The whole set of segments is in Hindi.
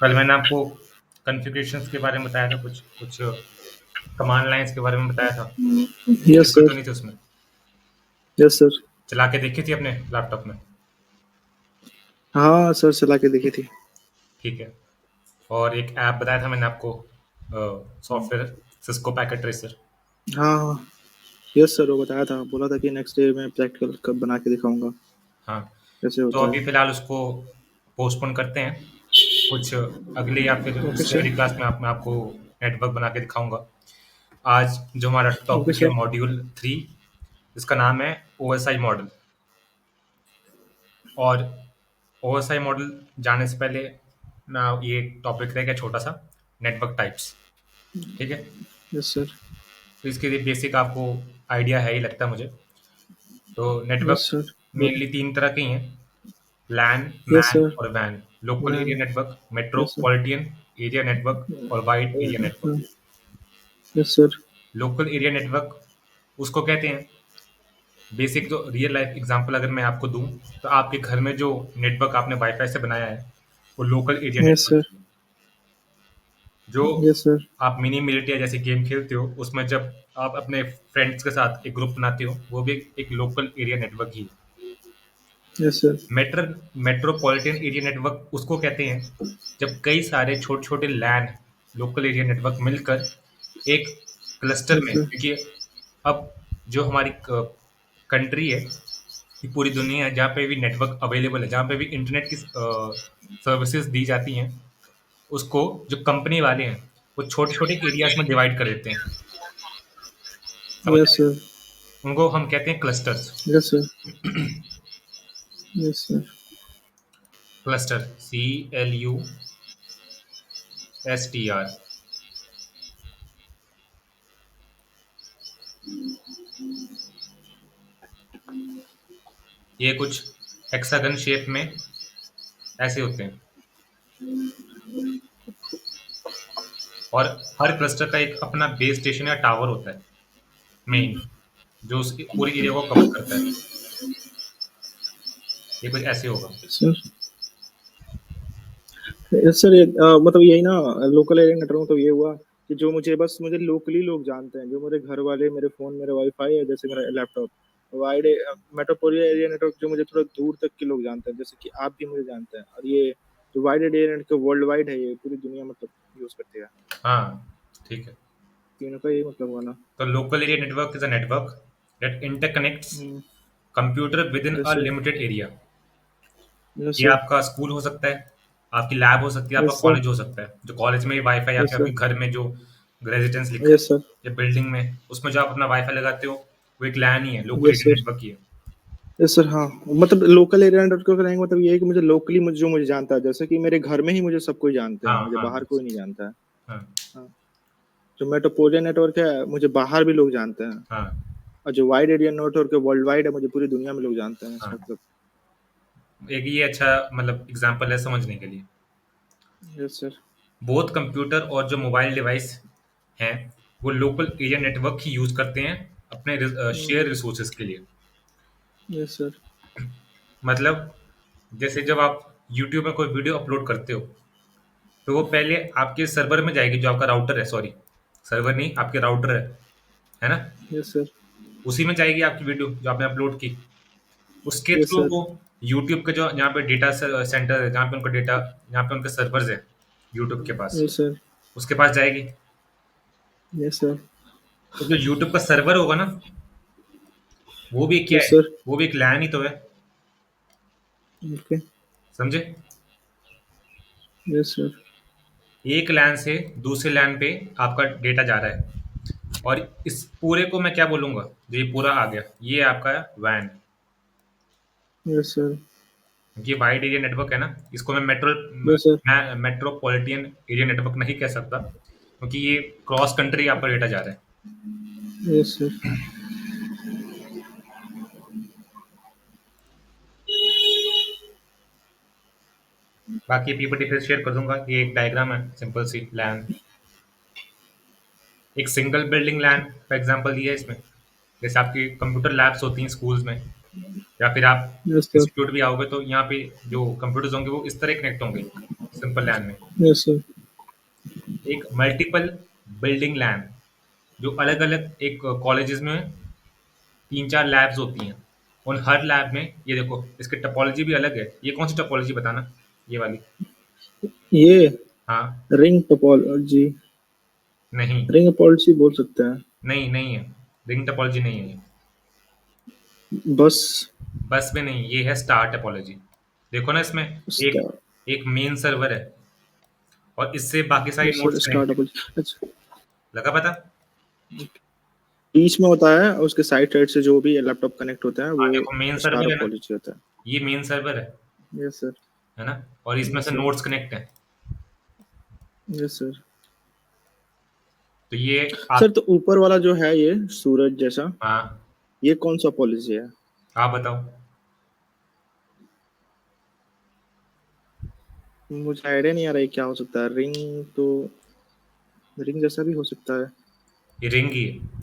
कल मैंने आपको कॉन्फ़िगरेशंस के बारे में बताया था, कुछ कुछ कमांड लाइन्स के बारे में बताया था। कोई यस दिक्कत तो सर। नहीं थी उसमें? Yes sir. चला के देखी थी अपने लैपटॉप में? हाँ सर, चला के देखी थी। ठीक है। और एक ऐप बताया था मैंने आपको, सॉफ्टवेयर, सिस्को पैकेट ट्रेसर। हाँ हाँ। यस सर, वो बताया था, बोला था कि नेक्स्ट डे मैं प्रैक्टिकल कब बना के दिखाऊंगा हाँ, कैसे तो होता अभी है। फ़िलहाल उसको पोस्टपोन करते हैं। कुछ अगले या फिर ओके उससे सर। अगली क्लास में मैं आपको नेटवर्क बना के दिखाऊँगा। आज जो हमारा ओके टॉपिक है सर। मॉड्यूल 3, इसका नाम है ओएसआई मॉडल। और ओएसआई मॉडल जाने से पहले ना ये टॉपिक रहेगा छोटा सा, नेटवर्क टाइप्स। ठीक है? Yes sir. तो इसके लिए बेसिक आपको आइडिया है ही लगता है मुझे। तो यस नेटवर्क सर। मेनली 3 तरह के ही हैं, लैन, यस मैन सर। और वैन। Local ma'am. Area network, yes sir. Metropolitan area network और wide area network. Yes sir. Local area network उसको कहते हैं, बेसिक जो रियल लाइफ एग्जांपल अगर मैं आपको दूं, तो आपके घर में जो नेटवर्क आपने वाईफाई से बनाया है, वो local area yes network sir. है। जो यस सर। आप मिनी मिलिटिया जैसे गेम खेलते हो, उसमें जब आप अपने फ्रेंड्स के साथ एक ग्रुप बनाते हो, वो भी एक लोकल एरिया नेटवर्क ही है। Yes sir. Metro metropolitan area network उसको कहते हैं, जब कई सारे छोटे छोटे लैन, लोकल एरिया नेटवर्क मिलकर एक क्लस्टर यस में, सर। क्योंकि अब जो हमारी कंट्री है, ये पूरी दुनिया है, जहाँ पे भी नेटवर्क अवेलेबल है, जहाँ पे भी इंटरनेट की सर्विसेज दी जाती हैं, उसको जो कंपनी वाले हैं, वो छोटे छोटे एरियाज में डिवाइड कर देते हैं। समझ यस रहे हैं? सर। उनको हम कहते हैं clusters. Yes sir. Yes sir. Cluster, CLUSTR। ये कुछ हेक्सागन शेप में ऐसे होते हैं, और हर क्लस्टर का एक अपना बेस स्टेशन या टावर होता है, मेन, जो उस पूरी एरिया को कवर करता है। ये कुछ ऐसे होगा। सर। यस सर, ये मतलब यही ना, लोकल एरिया नेटवर्क तो ये हुआ कि जो मुझे लोकली लोग जानते हैं, जो मेरे घर वाले, मेरे फोन, मेरे वाईफाई है, जैसे मेरा laptop. Wide metropolitan area network जो मुझे थोड़ा दूर तक के लोग जानते हैं, जैसे कि आप भी मुझे जानते हैं। और ये जो wide area network world wide है, ये पूरी दुनिया मतलब यूज करती है। हाँ, ठीक है। तीनों का यही मतलब हुआ ना। तो local area network is a network that interconnects computer with in yes a sir. Limited area. Yes ये सर। आपका स्कूल हो सकता है, आपकी लैब हो सकती है, आपका यस सर। कॉलेज हो सकता है, जो कॉलेज में वाईफाई, या यस फिर सर। आपके घर में जो रेजिडेंस लिखा यस है सर। या बिल्डिंग में, उसमें जो आप अपना वाईफाई लगाते हो, वो एक लैन ही है, local yes area sir. Network ही है। Yes sir. हाँ, मतलब लोकल एरिया नेटवर्क का रहेंगे, मतलब ये है कि मुझे लोकली मुझे जो मुझे जानता है, जैसे कि मेरे घर में ही मुझे सब कोई जानते हैं, हाँ मुझे हाँ बाहर कोई नहीं जानता है। हाँ हाँ। जो मेट्रोपोलियन नेटवर्क है, मुझे बाहर भी लोग जानते हैं। हाँ और जो वाइड एरिया नेटवर्क है, वर्ल्ड वाइड है, मुझे पूरी दुनिया में लोग जानते हैं, इसका हाँ। मतलब। एक ये अच्छा मतलब एग्जांपल है समझने के लिए। Yes sir. बोथ कंप्यूटर और जो मोबाइल डिवाइस हैं, वो लोकल एरिया नेटवर्क ही यूज करते हैं अपने शेयर रिसोर्सेज के लिए। Yes sir. मतलब जैसे जब आप यूट्यूब में कोई वीडियो अपलोड करते हो, तो वो पहले आपके सर्वर में जाएगी, जो आपका राउटर है, सॉरी, सर्वर नहीं, आपके राउटर है ना? Yes sir. उसी में जाएगी आपकी वीडियो जो आपने अपलोड की। उसके यस थ्रू सर। वो यूट्यूब के जो जहाँ पे डेटा सेंटर है, जहाँ पे उनका डेटा, जहाँ पे उनके सर्वर्स है यूट्यूब के पास, यस सर। उसके पास जाएगी। Yes sir. तो जो यूट्यूब का सर्वर होगा ना, वो भी क्या यस है, सर। वो भी एक लैन ही तो है। ओके। समझे? Yes sir. एक लैन से दूसरे लैन पे आपका डेटा जा रहा है, और इस पूरे को मैं क्या बोलूंगा, जो ये पूरा आ गया, ये आपका वैन। Yes sir. ये वाइड एरिया नेटवर्क है ना, इसको मैं यस सर। मैं मेट्रोपॉलिटन एरिया नेटवर्क नहीं कह सकता, क्योंकि ये क्रॉस कंट्री आपका डेटा जा रहा है। Yes sir. बाकी पीपीटी फिर शेयर कर दूंगा, ये एक डायग्राम है सिंपल सी लैन। एक सिंगल बिल्डिंग लैन का एग्जांपल दिया है इसमें। जैसे आपकी कंप्यूटर लैब्स होती हैं स्कूल्स में, या या फिर आप यस सर। इंस्टीट्यूट भी आओगे तो यहाँ पे जो कंप्यूटर्स होंगे वो इस तरह कनेक्ट होंगे सिंपल लैन में। Yes sir. एक मल्टीपल बिल्डिंग लैन, जो अलग अलग एक कॉलेजेस में 3-4 लैब्स होती हैं, उन हर लैब में ये देखो इसकी टोपोलॉजी भी अलग है। ये कौन सी टोपोलॉजी बताना, ये वाली? ये हाँ। Ring topology. नहीं, रिंग टोपोलॉजी बोल सकते हैं। नहीं नहीं है, रिंग टोपोलॉजी नहीं है ये। बस। बस में नहीं, ये है स्टार टोपोलॉजी। देखो ना इसमें एक स्टार। एक मेन सर्वर है और इससे बाकी सारी yes nodes sir, star connect है। टोपोलॉजी। अच्छा। लगा पता? बीच में होता है और उसके साइड साइड से जो भी लैपटॉप कनेक्ट होता है हाँ वो देखो मेन स्टार सर्वर है ना, टोपोलॉजी होता ये मेन सर्वर है। Yes sir. है ना, और इसमें यस से सर। नोड्स कनेक्ट है। Yes sir. तो ये सर, आप, तो ऊपर वाला जो है ये सूरज जैसा, हाँ ये कौन सा पॉलिसी है? आप बताओ। मुझे आइडिया नहीं आ रहा है क्या हो सकता है। रिंग तो रिंग जैसा भी हो सकता है। ये रिंग ही है।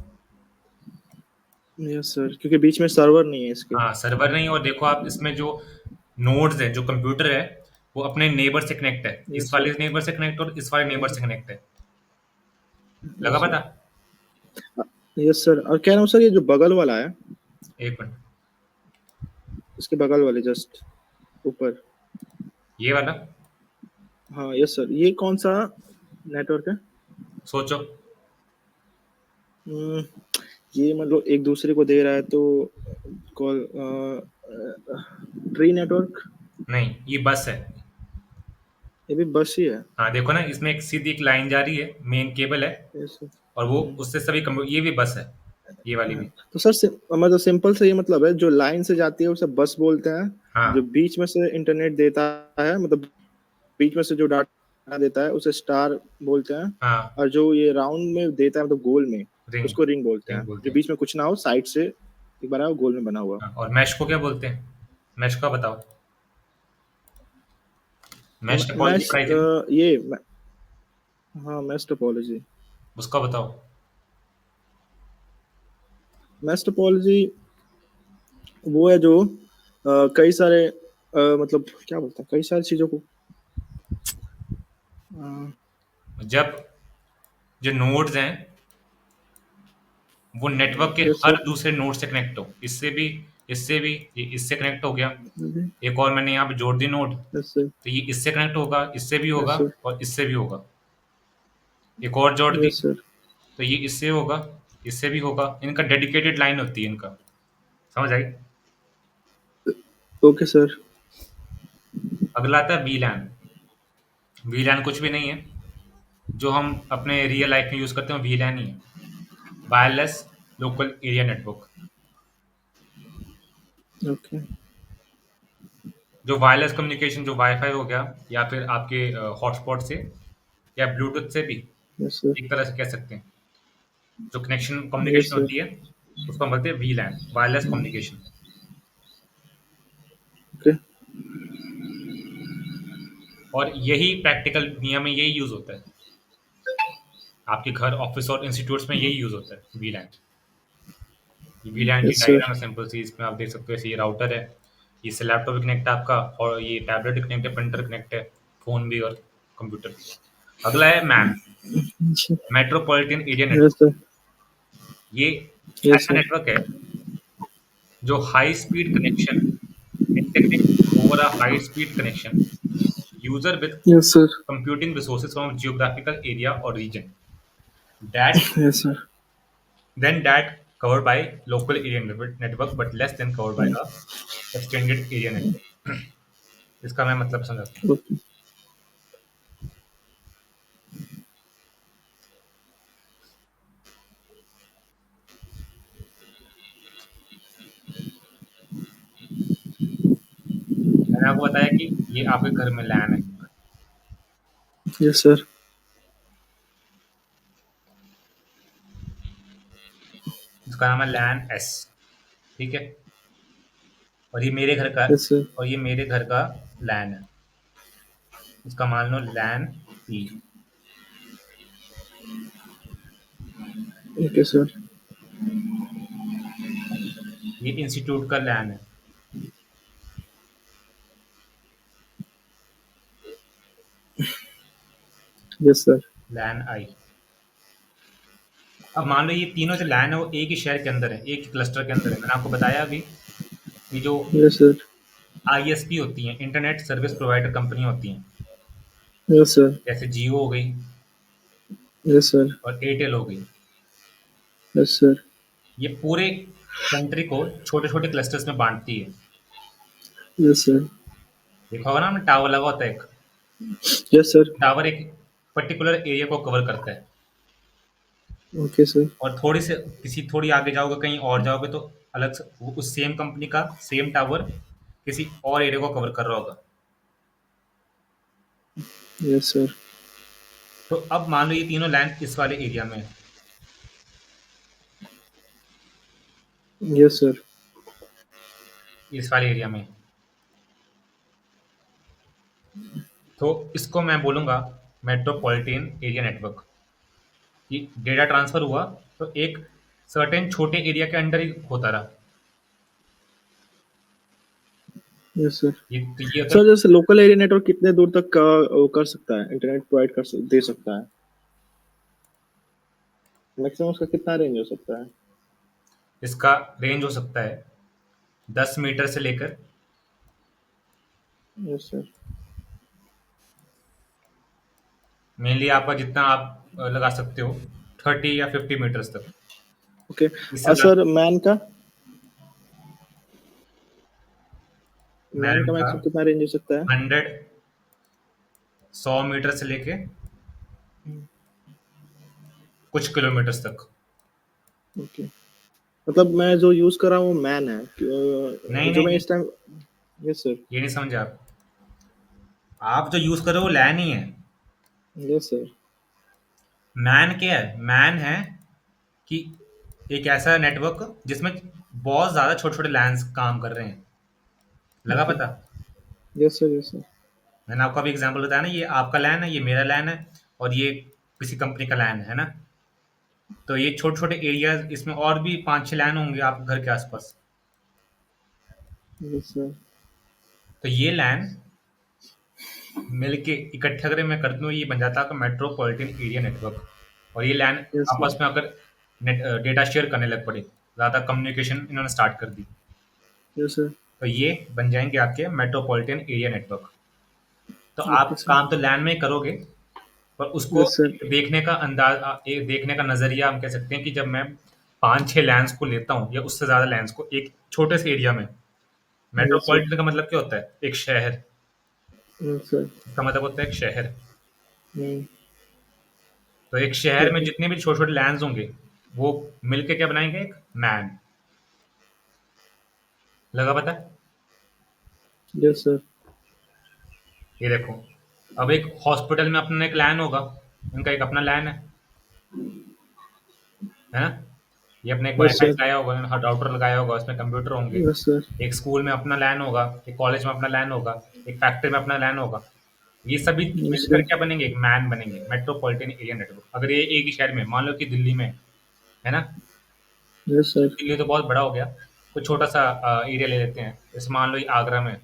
यस सर, क्योंकि बीच में सर्वर नहीं है इसके। हाँ सर्वर नहीं, और देखो आप इसमें जो नोड्स है, जो कंप्यूटर है, वो अपने नेबर से कनेक्ट है, इस यस सर। वाले नेबर से कनेक्ट और इस वाले नेबर से कनेक्ट है। लगा यस सर। पता? यस सर, और कह रहा हूँ सर, ये जो बगल वाला है, एक मिनट, इसके बगल वाले जस्ट ऊपर। ये वाला हाँ यस सर, ये कौन सा नेटवर्क है? सोचो। हम्म, ये मतलब एक दूसरे को दे रहा है तो कॉल, ट्री नेटवर्क। नहीं, ये बस है। ये भी बस ही है। हाँ देखो ना, इसमें एक सीधी एक लाइन जा रही है, मेन केबल है, यस सर। और वो उससे सभी ये भी बस है, ये वाली भी। तो सर मतलब सिंपल से ये मतलब है, जो लाइन से जाती है उसे बस बोलते हैं। जो हाँ बीच में से इंटरनेट देता है, मतलब बीच में से जो डाटा देता है उसे स्टार बोलते हैं। हाँ, और जो ये राउंड में देता है, मतलब गोल में, रिंग, उसको रिंग बोलते रिंग हैं। बोलते जो हैं। बीच में कुछ ना हो, साइड से एक बार आओ, गोल में बना हुआ। हाँ, और मैश को क्या बोलते हैं? मैश का बताओ, मैश टोपोलॉजी मैश, पढ़ाई थी ना? हाँ, मैश टोपोलॉजी। उसका बताओ। मैश टोपोलॉजी वो है जो कई सारे मतलब क्या बोलते हैं, कई सारी चीजों को अ, जब जो नोड्स हैं वो नेटवर्क के यस हर सर। दूसरे नोड से कनेक्ट हो, इससे भी, इससे भी, ये इससे कनेक्ट हो गया, एक और मैंने यहाँ पे जोड़ दी नोड, यस सर। तो ये इससे कनेक्ट होगा, इससे भी यस होगा सर। और इससे भी होगा, एक और जोड़ दी, यस सर। तो ये इससे होगा, इससे भी होगा। इनका डेडिकेटेड लाइन होती है इनका। समझ आई? Okay sir. अगला आता है वीलैन। वीलैन कुछ भी नहीं है, जो हम अपने रियल लाइफ में यूज करते हैं वीलैन ही है, wireless local area network. Okay. जो वायरलेस कम्युनिकेशन, जो वाईफाई हो गया या फिर आपके हॉटस्पॉट से या ब्लूटूथ से भी यस सर। एक तरह से कह सकते हैं, जो कनेक्शन यस कम्युनिकेशन सर। होती है उसको हम बोलते हैं वीलैन, वायरलेस कम्युनिकेशन। ओके। और यही प्रैक्टिकल दुनिया में यही यूज होता है, आपके घर, ऑफिस और इंस्टीट्यूट्स में यही यूज होता है वीलैन। ये वीलैन की यस सर। डायग्राम है सिंपल सी, इसमें आप देख सकते हो, ये राउटर है, इससे लैपटॉप भी कनेक्ट है आपका, और ये टैबलेट कनेक्ट है, प्रिंटर कनेक्ट है, फोन भी और कंप्यूटर भी। अगला है man, metropolitan area yes network. Sir. ये यस ऐसा सर। नेटवर्क है जो high speed connection integrate over a high speed connection user with yes sir. computing resources from geographical area or region that yes sir. then that covered by local area network but less than covered by a extended area network. इसका मैं मतलब समझाता हूँ। ओके। मैंने आपको बताया कि ये आपके घर में लैन है, यस सर। इसका नाम है लैन एस, ठीक है, और ये मेरे घर का, यस सर। और ये मेरे घर का लैन है, इसका मान लो लैन पी। Okay sir. ये इंस्टीट्यूट का लैन है, यस सर। लैन आई। अब मान लो ये तीनों जो लैन है वो एक ही शहर के अंदर है, एक ही क्लस्टर के अंदर है। मैंने आपको बताया अभी कि जो यस सर। आईएसपी होती हैं, इंटरनेट सर्विस प्रोवाइडर कंपनियां होती हैं, यस सर। जैसे जियो हो गई यस सर। और एयरटेल हो गई। Yes sir. ये पूरे कंट्री को छोटे छोटे क्लस्टर्स में बांटती है। Yes sir. देखा होगा ना आपने, टावर लगा होता है एक। Yes sir. टावर एक पर्टिकुलर एरिया को कवर करता है, ओके सर। और थोड़ी से किसी थोड़ी आगे जाओगे, कहीं और जाओगे तो अलग से उस सेम कंपनी का सेम टावर किसी और एरिया को कवर कर रहा होगा। Yes sir. तो अब मान लो ये तीनों लैन इस वाले एरिया में है, यस सर। इस वाले एरिया में। तो इसको मैं बोलूंगा मेट्रोपॉलिटन एरिया नेटवर्क। कि डेटा ट्रांसफर हुआ तो एक सर्टेन छोटे एरिया के अंडर ही होता रहा। Yes sir. ये होता सर है। जैसे लोकल एरिया नेटवर्क कितने दूर तक का वो कर सकता है, इंटरनेट प्रोवाइड दे सकता है? मैक्सिमम उसका कितना रेंज हो सकता है? इसका रेंज हो सकता है 10 मीटर से लेकर, यस सर। मेनली आपका जितना आप लगा सकते हो 30 या 50 मीटर्स तक। ओके। इससे और ज़्यादा सर मैन का, मैन मैन का का मैक्सिमम कितना रेंज हो सकता है? 100 100 मीटर से लेके कुछ किलोमीटर्स तक। ओके। मतलब मैं जो यूज कर रहा हूँ वो मैन है नहीं जो नहीं मैं नहीं, इस टाइम। Yes sir. ये नहीं समझे आप जो यूज़ कर रहे हो वो लैन ही है। Yes sir. मैन क्या है? मैन है कि एक ऐसा नेटवर्क जिसमें बहुत ज़्यादा छोटे छोटे लैन्स काम कर रहे हैं। लगा ओके। पता? Yes sir. Yes sir. मैंने आपको अभी एग्जांपल बताया ना, ये आपका लैन है, ये मेरा लैन है, और ये किसी कंपनी का लैन है ना। तो ये छोटे छोटे एरियाज, इसमें और भी 5 6 लैन होंगे आपके घर के आसपास। Yes sir. तो ये लैन मिलके इकट्ठे अगर मैं कर दूं, ये बन जाता है आपका मेट्रोपॉलिटन एरिया नेटवर्क। और ये लैन यस सर। आपस में अगर नेट डेटा शेयर करने लग पड़े, ज़्यादा कम्युनिकेशन इन्होंने स्टार्ट कर दी, यस सर। तो ये बन जाएंगे आपके मेट्रोपॉलिटन एरिया नेटवर्क। तो ओके आप सर। काम तो लैन में ही करोगे, पर उसको यस सर। एक देखने का एक देखने का नजरिया हम कह सकते हैं कि जब मैं 5 6 लैंड्स को लेता हूँ या उससे ज्यादा लैंड्स को एक छोटे से एरिया में। Yes sir. मेट्रोपॉलिटन का मतलब क्या होता है? एक शहर। Yes sir. इसका मतलब होता है एक शहर। हम्म। तो एक शहर में ओके। जितने भी छोटे छोटे लैंड्स होंगे, वो मिलके क्या बनाएंगे? एक मैन। लगा पता? Yes sir. ये देखो, अब एक हॉस्पिटल में अपना एक लैन होगा, इनका एक अपना लैन है ना। ये अपने एक यस वाईफाई सर। लगाया होगा, राउटर लगाया होगा, उसमें कंप्यूटर होंगे। Yes sir. एक स्कूल में अपना लैन होगा, एक कॉलेज में अपना लैन होगा, एक फैक्ट्री में अपना लैन होगा। ये सभी यस मिलकर सर। क्या बनेंगे? एक मैन बनेंगे, मेट्रोपॉलिटन एरिया नेटवर्क। अगर ये एक ही शहर में, मान लो कि दिल्ली में है ना। Yes sir. दिल्ली तो बहुत बड़ा हो गया, कोई छोटा सा एरिया ले लेते हैं, जैसे मान लो ये आगरा में।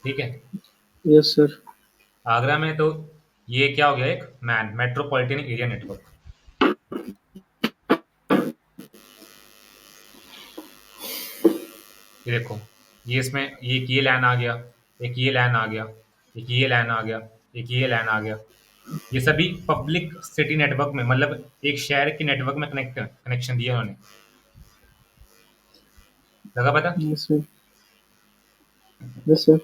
ठीक है, यस सर। आगरा में तो ये क्या हो गया? एक मैन, मेट्रोपॉलिटन एरिया नेटवर्क। ये देखो, ये इसमें ये लैन आ गया, एक ये लैन आ गया, एक ये लैन आ गया, एक ये लैन आ गया। ये सभी पब्लिक सिटी नेटवर्क में, मतलब एक शहर के नेटवर्क में कनेक्शन दिया उन्होंने। लगा पता? Yes sir. Yes sir.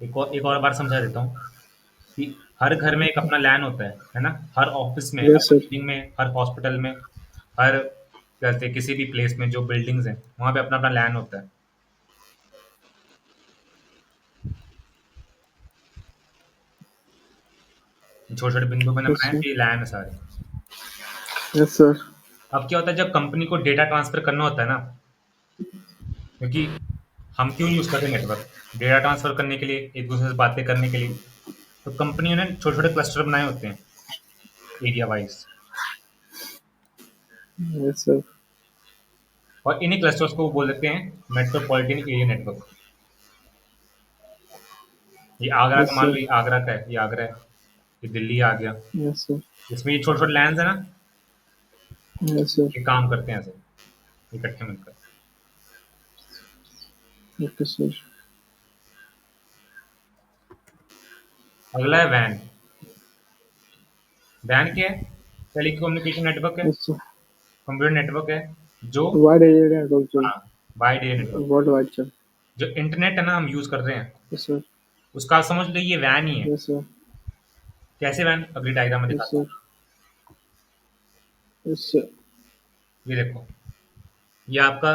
एक और बार समझा देता हूँ कि हर घर में एक अपना लैन होता है ना। हर ऑफिस में, हर यस सर। बिल्डिंग में, हर हॉस्पिटल में, हर कहते हैं किसी भी प्लेस में जो बिल्डिंग्स हैं, वहाँ पे अपना अपना लैन होता है। छोटे छोटे बिंदु मैंने यस बनाए सर। थे, ये लैन है सारे। Yes sir. अब क्या होता है जब कंपनी को डेटा ट्रांसफर करना होता है ना, क्योंकि हम क्यों यूज़ करते हैं नेटवर्क? डेटा ट्रांसफर करने के लिए, एक दूसरे से बातें करने के लिए। तो कंपनियों ने छोटे छोटे क्लस्टर बनाए होते हैं एरिया वाइज, यस सर। और इन्हीं क्लस्टर्स को वो बोल देते हैं मेट्रोपॉलिटन एरिया नेटवर्क। ये आगरा का, यस मान लो सर। ये आगरा का है, ये आगरा है। ये दिल्ली आ गया। Yes sir. इसमें ये छोटे-छोटे लैंड्स है ना, यस सर। ये काम करते हैं ऐसे, इकट्ठे मिलकर। Okay sir. अगला है वैन। वैन क्या है? टेलीकम्युनिकेशन नेटवर्क है, यस सर। कंप्यूटर नेटवर्क है, जो वाइड एरिया नेटवर्क जो, हाँ, wide area network. World wide sir. जो इंटरनेट है ना हम यूज़ कर रहे हैं, यस सर। उसका आप समझ लो ये वैन ही है। Yes sir. कैसे वैन? अगली डायग्राम में यस दिखाता सर। हूँ। Yes sir. ये देखो, ये आपका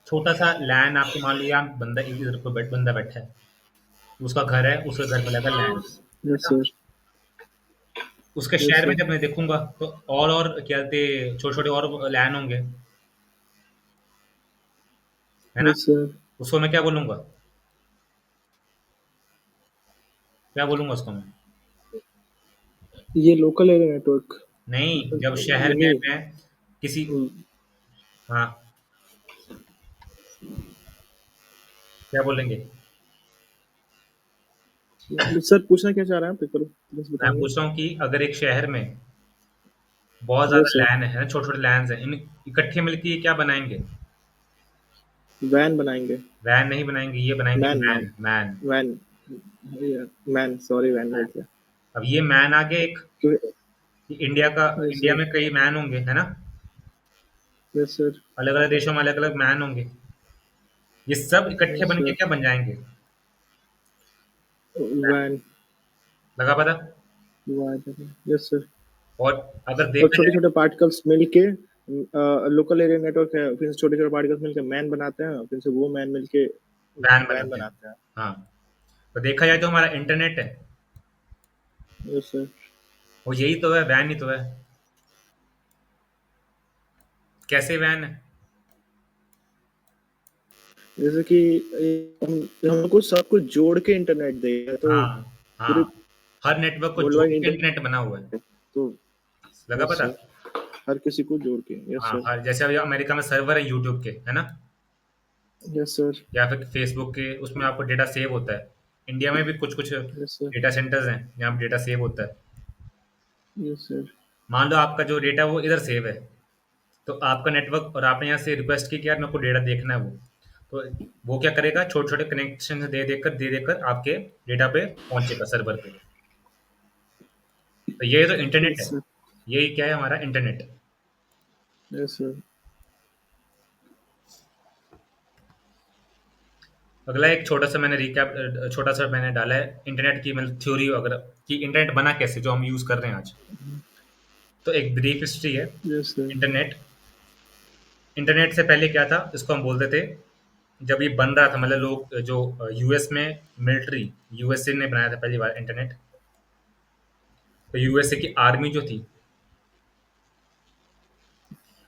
छोटा-सा लैन, आपको मान लीजिए आप बंदा इधर को बंदा बैठा है, उसका घर है, उसके घर में लगा लैन, है यस ना? सर। उसके यस शहर में सर। जब मैं देखूँगा तो और क्या कहते छोटे-छोटे और लैन होंगे, है ना? Yes sir. उसको मैं क्या बोलूँगा? क्या बोलूँगा उसको मैं? ये लोकल एरिया नेटवर्क नहीं, जब शहर में नहीं। मैं किसी हाँ, क्या बोलेंगे? सर पूछना क्या चाह रहे हैं आप, पेपर प्लीज मैं बताएंगे। पूछ रहा हूँ कि अगर एक शहर में बहुत ज़्यादा यस सर। लैन है, छोटे-छोटे लैन्स हैं, इन इकट्ठे मिलके ये क्या बनाएँगे? वैन बनाएंगे। वैन नहीं बनाएँगे, ये बनाएँगे man man. Man, man. Van. Man, sorry van बोल दिया। अब ये मैन आ गया एक, क्यों? कि इंडिया का यस इंडिया सर। में कई मैन होंगे, है ना? Yes sir. अलग-अलग देशों में अलग-अलग मैन होंगे। ये सब इकट्ठे यस बन के सर। क्या बन जाएँगे? वैन। लगा पता? Yes sir. और अगर और देखा छोटे जाए छोटे पार्टिकल्स मिलके लोकल एरिया नेटवर्क है, फिर से छोटे छोटे पार्टिकल्स मिलके मैन बनाते हैं, फिर से वो मैन मिलके वैन वैन बनाते हैं। बनाते हैं। हाँ, तो देखा जाए तो हमारा इंटरनेट है, यस सर। वो यही तो है, वैन ही तो है। कैसे वैन है? जैसे कि हमको सब कुछ जोड़ के इंटरनेट देगा, तो हाँ, पूरे हाँ। हर नेटवर्क को वर्ल्ड जोड़ वाइड के इंटरनेट इंटरनेट बना हुआ है। तो। लगा यस पता? सर। हर किसी को जोड़ के। यस हाँ, सर। हर जैसे अभी अमेरिका में सर्वर है यूट्यूब के, है ना? Yes sir. या फिर फेसबुक के, उसमें आपको डेटा सेव होता है। इंडिया में भी कुछ-कुछ यस सर। डेटा सेंटर्स हैं, जहाँ पे डेटा सेव होता है। Yes sir. मान लो आपका जो डेटा वो इधर सेव है, तो आपका नेटवर्क और आपने यहाँ से रिक्वेस्ट की कि यार मेरे को डेटा देखना है वो, तो वो क्या करेगा, छोटे-छोटे कनेक्शन दे देकर आपके डेटा पे पहुँचेगा सर्वर पे। तो ये तो इंटरनेट यस है। सर। यही क्या है हमारा इंटरनेट। Yes sir. अगला एक छोटा-सा मैंने छोटा-सा मैंने डाला है इंटरनेट की मतलब थ्योरी वगैरह कि इंटरनेट बना कैसे, जो हम यूज़ कर रहे हैं आज। तो एक ब्रीफ हिस्ट्री है यस सर। इंटरनेट। इंटरनेट से पहले क्या था, इसको हम बोलते थे, जब ये बन रहा था मतलब लोग जो यूएस में मिलिट्री, यूएसए ने बनाया था पहली बार इंटरनेट। तो यूएसए की आर्मी जो थी,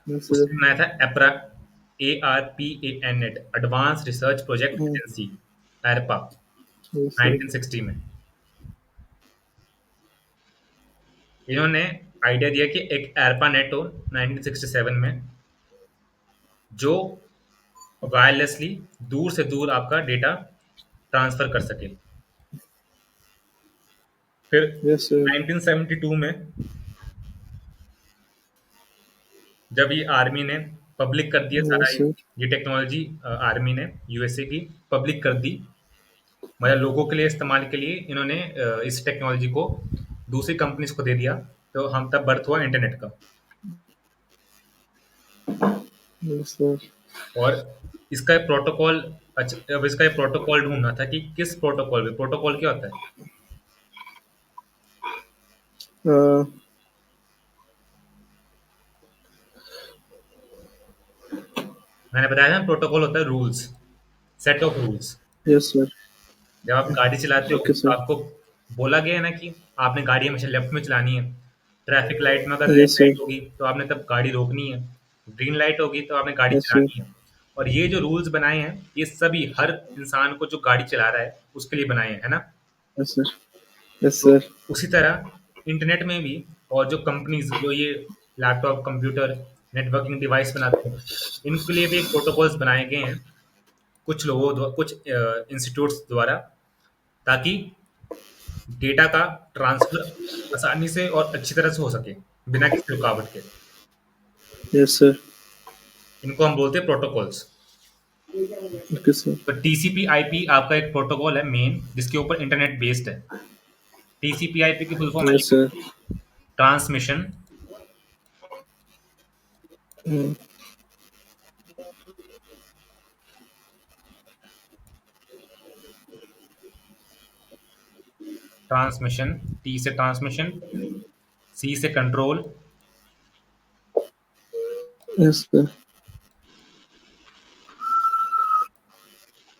यस सर। उसने बनाया था एप्रा, ARPAN net, advance research project agency, ARPA, yes sir. 1960 में। इन्होंने आइडिया दिया कि एक एरपा नेट हो 1967 में, जो वायरलेसली दूर से दूर आपका डेटा ट्रांसफर कर सके। फिर यस सर। 1972 में जब ये आर्मी ने पब्लिक कर दिया सारा, यस सर। ये टेक्नोलॉजी आर्मी ने यूएसए की पब्लिक कर दी, मतलब लोगों के लिए इस्तेमाल के लिए इन्होंने इस टेक्नोलॉजी को दूसरी कंपनीज को दे दिया। तो हम तब बर्थ हुआ इंटरनेट का। Yes sir. और इसका एक प्रोटोकॉल, अच्छा अब इसका एक प्रोटोकॉल ढूंढना था कि किस प्रोटोकॉल पे, प्रोटोकॉल क्या होता है? मैंने बताया ना, प्रोटोकॉल होता है rules, set of rules. Yes sir. जब आप गाड़ी चलाते हो ओके तो सर। आपको बोला गया है ना कि आपने गाड़ी हमेशा लेफ्ट में चलानी है। ट्रैफिक लाइट में अगर रेड यस लाइट सर। होगी तो आपने तब गाड़ी रोकनी है, ग्रीन लाइट होगी तो आपने गाड़ी यस चलानी सर। है। और ये जो रूल्स बनाए हैं, ये सभी हर इंसान को जो गाड़ी चला रहा है उसके लिए बनाए हैं, है ना? Yes sir. यस तो सर। उसी तरह इंटरनेट में भी, और जो कंपनीज जो ये लैपटॉप, कंप्यूटर, नेटवर्किंग डिवाइस बनाते हैं, इनके लिए भी एक प्रोटोकॉल्स बनाए गए हैं कुछ लोगों द्वारा, कुछ इंस्टीट्यूट्स द्वारा, ताकि डेटा का ट्रांसफर आसानी से और अच्छी तरह से हो सके, बिना किसी रुकावट के। Yes sir. इनको हम बोलते हैं प्रोटोकॉल्स। Okay sir. तो टीसीपी आईपी आपका एक प्रोटोकॉल है मेन, जिसके ऊपर इंटरनेट बेस्ड है। टीसीपी आईपी की फुल फॉर्म है yes sir. Transmission transmission, T से ट्रांसमिशन, सी से कंट्रोल, यस सर।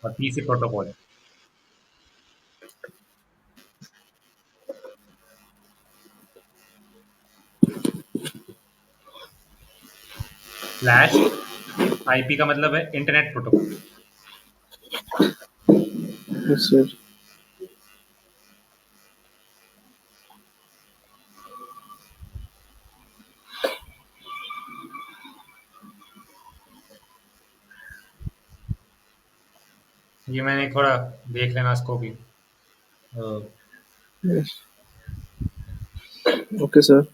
और पी से प्रोटोकॉल। स्लैश आईपी का मतलब है इंटरनेट प्रोटोकॉल। Yes sir. ये मैंने थोड़ा देख लेना इसको भी। यस। Okay sir.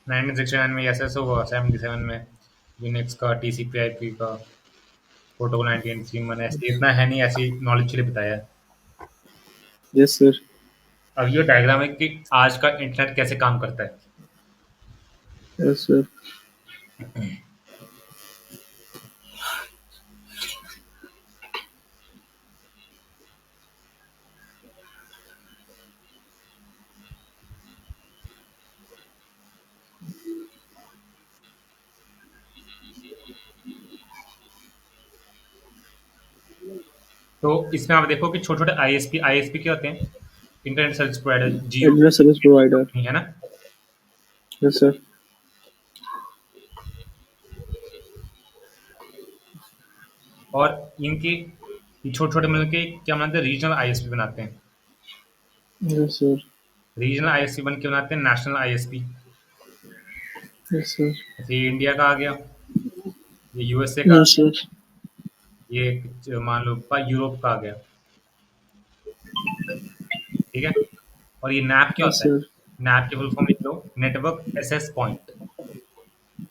1969 में एस एस हुआ, 77 में यूनिक्स का, टीसीपी आईपी का प्रोटोकॉल 1983 में। ऐसे इतना है नहीं, ऐसी नॉलेज के लिए बताया है। Yes sir. अब ये डायग्राम है कि आज का इंटरनेट कैसे काम करता है। Yes sir. तो इसमें आप देखो कि छोटे छोटे आईएसपी, आईएसपी क्या होते हैं? इंटरनेट सर्विस प्रोवाइडर, जियो इंटरनेट सर्विस प्रोवाइडर। कंपनी है ना। Yes sir. और इनके छोटे छोटे मिलकर के क्या बनाते हैं, रीजनल आईएसपी बनाते हैं। Yes sir. रीजनल आईएसपी बन के बनाते हैं नेशनल आईएसपी। Yes sir. जैसे ये इंडिया का आ गया, ये यूएसए का आ यस गया, सर। ये मान लो यूरोप का आ गया। ठीक है। और ये नैप क्या यस होता है? सर। नैप की फुल फॉर्म लिख लो, network access point.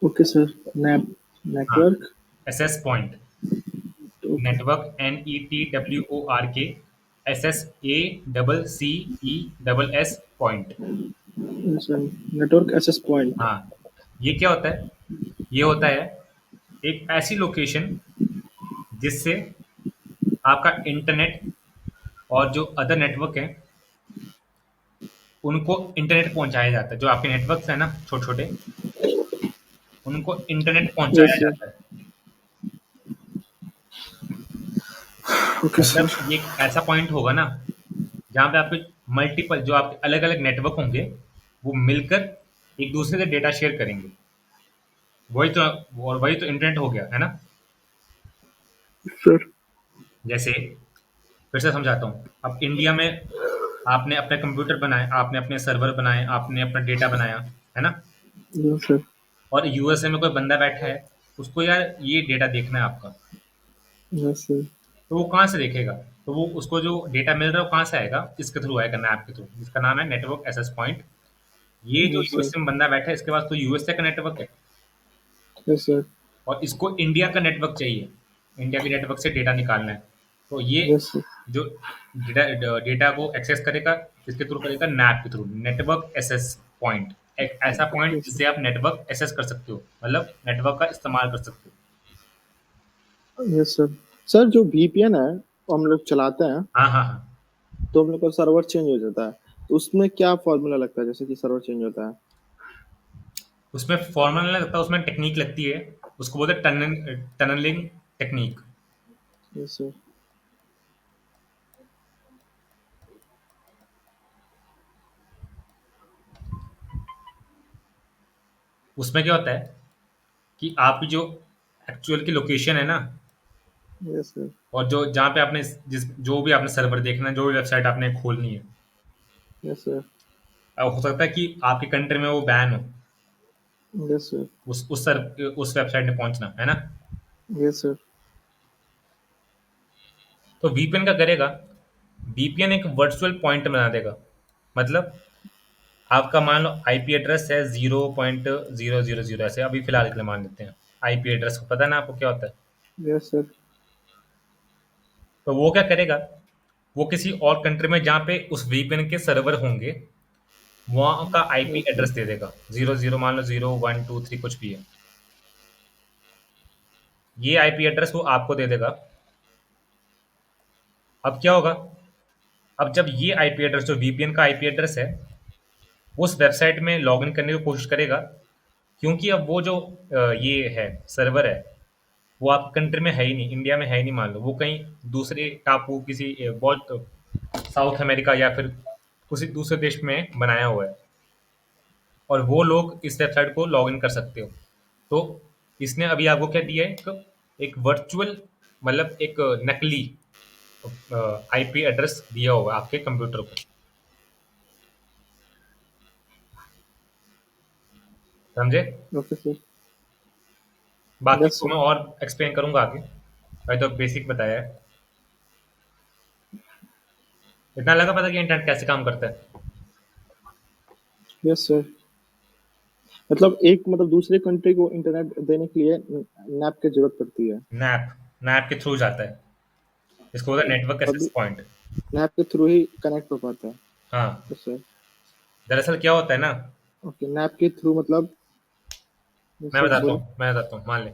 Okay sir. NAP हाँ, network. Access point. Okay. Network NETWORK, SSACCE point. Yes sir. Network access point. हाँ, ये क्या होता है? ये होता है एक ऐसी लोकेशन जिससे आपका इंटरनेट और जो अदर नेटवर्क है उनको इंटरनेट पहुंचाया जाता है। जो आपके नेटवर्क्स है ना छोटे छोटे, उनको इंटरनेट यस पहुंचाया सर। जाता है। ओके मतलब सर। ये एक ऐसा पॉइंट होगा ना जहाँ पे आपके मल्टीपल जो आपके अलग अलग नेटवर्क होंगे वो मिलकर एक दूसरे से डेटा शेयर करेंगे। वही तो, और वही तो इंटरनेट हो गया है ना। सर। जैसे फिर से समझाता हूँ। अब इंडिया में आपने अपने कंप्यूटर बनाए, आपने अपने सर्वर बनाए, आपने अपना डेटा बनाया, है ना। Yes sir. और यूएसए में कोई बंदा बैठा है, उसको यार ये डेटा देखना है आपका, यस सर। तो वो कहाँ से देखेगा? तो वो उसको जो डेटा मिल रहा है वो कहाँ से आएगा? इसके थ्रू आएगा, नैप के थ्रू, जिसका नाम है नेटवर्क एसेस पॉइंट। ये जो यस सर। यूएसए में बंदा बैठा है इसके पास तो यूएसए का नेटवर्क है, यस सर। और इसको इंडिया का नेटवर्क चाहिए, इंडिया के नेटवर्क से डेटा निकालना है। तो ये यस सर। जो डेटा डेटा को एक्सेस करेगा, किसके थ्रू करेगा? नैप के थ्रू, नेटवर्क एसेस पॉइंट। एक ऐसा पॉइंट यस जिससे आप नेटवर्क एसेस कर सकते हो, मतलब नेटवर्क का इस्तेमाल कर सकते हो। Yes sir. सर जो VPN है वो हम लोग चलाते हैं, हाँ हाँ हाँ। तो हम लोग का सर्वर चेंज हो जाता है, तो उसमें क्या फॉर्मूला लगता है जैसे कि सर्वर चेंज होता है? उसमें फॉर्मूला नहीं लगता, उसमें टेक्निक लगती है। उसको बोलते हैं टनलिंग टेक्निक। Yes sir. उसमें क्या होता है कि आपकी जो एक्चुअल की लोकेशन है ना, यस सर। और जो जहाँ पे आपने जिस जो भी आपने सर्वर देखना है, जो भी वेबसाइट आपने खोलनी है, यस सर। अब हो सकता है कि आपकी कंट्री में वो बैन हो, यस सर। उस वेबसाइट में पहुंचना, है ना। Yes sir. तो वीपीएन क्या करेगा? वीपीएन एक वर्चुअल पॉइंट बना देगा। मतलब आपका मान लो आईपी एड्रेस है 0.000, ऐसे अभी फिलहाल के लिए मान लेते हैं। आईपी एड्रेस को पता है ना आपको क्या होता है? Yes sir. तो वो क्या करेगा, वो किसी और कंट्री में जहाँ पे उस वीपीएन के सर्वर होंगे, वहाँ का आईपी यस एड्रेस सर। दे देगा। 00 मान लो 0123 कुछ भी है, ये आईपी एड्रेस वो आपको दे देगा। अब क्या होगा, अब जब ये आईपी एड्रेस जो वीपीएन का आईपी एड्रेस है, उस वेबसाइट में लॉगिन करने की कोशिश करेगा, क्योंकि अब वो जो ये है सर्वर है, वो आपकी कंट्री में है ही नहीं, इंडिया में है ही नहीं, मान लो वो कहीं दूसरे टापू किसी बहुत साउथ अमेरिका या फिर किसी दूसरे देश में बनाया हुआ है, और वो लोग इस वेबसाइट को लॉग इन कर सकते हो। तो इसने अभी आपको क्या दिया है, एक वर्चुअल, मतलब एक नकली आईपी एड्रेस दिया होगा आपके कंप्यूटर को। समझे? Okay sir. बाकी यस को सर। मैं और एक्सप्लेन करूंगा आगे, मैं तो बेसिक बताया है। इतना लगा पता कि इंटरनेट कैसे काम करता है? Yes sir. मतलब एक मतलब दूसरे कंट्री को इंटरनेट देने के लिए नैप की जरूरत पड़ती है। नैप, नैप के थ्रू जाता है, इसको होता है नेटवर्क एक्सेस तभी पॉइंट। नैप के थ्रू ही कनेक्ट हो पाता है। हाँ, यस सर। दरअसल क्या होता है ना, ओके, नैप के थ्रू मतलब। यस सर बोलो। मैं बताता हूँ, मान ले,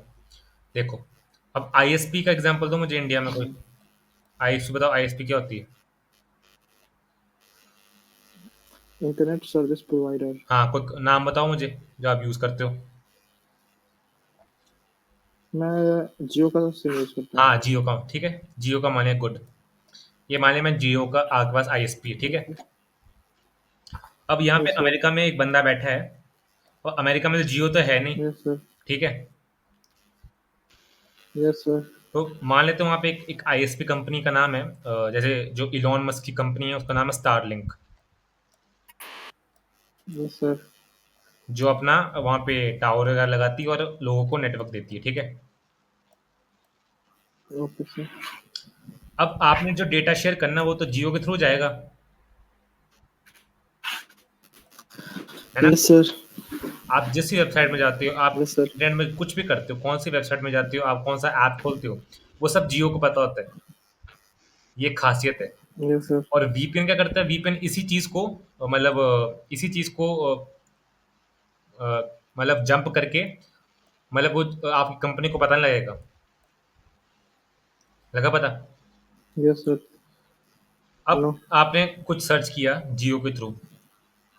देखो, अब आईएसपी का एग्जांपल दो मुझे इंडिया में कोई। आईएसपी बताओ, आईएसपी क्या होती है? Internet service provider. हाँ, कोई नाम बताओ मुझे जो आप यूज करते हो। मैं जियो का सिम यूज करता हूँ। हाँ, जियो का, ठीक है, जियो का माने गुड। ये माने मैं जियो का आपके पास आईएसपी है, ठीक है। अब यहाँ पे यस सर। अमेरिका में एक बंदा बैठा है, और अमेरिका में तो जियो तो है नहीं, यस सर। ठीक है। Yes sir. तो मान लेते हैं वहाँ पे एक आईएसपी कंपनी का नाम है, जैसे जो इलॉन मस्क की कंपनी है उसका नाम है स्टारलिंक, यस सर। जो अपना वहाँ पे टावर वगैरह लगाती है और लोगों को नेटवर्क देती है, ठीक है। Okay sir. अब आपने जो डेटा शेयर करना वो तो जियो के थ्रू जाएगा, है ना। Yes sir. आप जिस भी वेबसाइट में जाते हो, आप यस सर। इंटरनेट में कुछ भी करते हो, कौन सी वेबसाइट में जाते हो, आप कौन सा ऐप खोलते हो, वो सब जियो को पता होता है। ये खासियत है। Yes sir. और वीपीएन क्या करता है, वीपीएन इसी चीज को मतलब इसी चीज को मतलब जंप करके, मतलब वो आपकी कंपनी को पता नहीं लगेगा। लगा पता? Yes sir. अब नो। आपने कुछ सर्च किया जियो के थ्रू,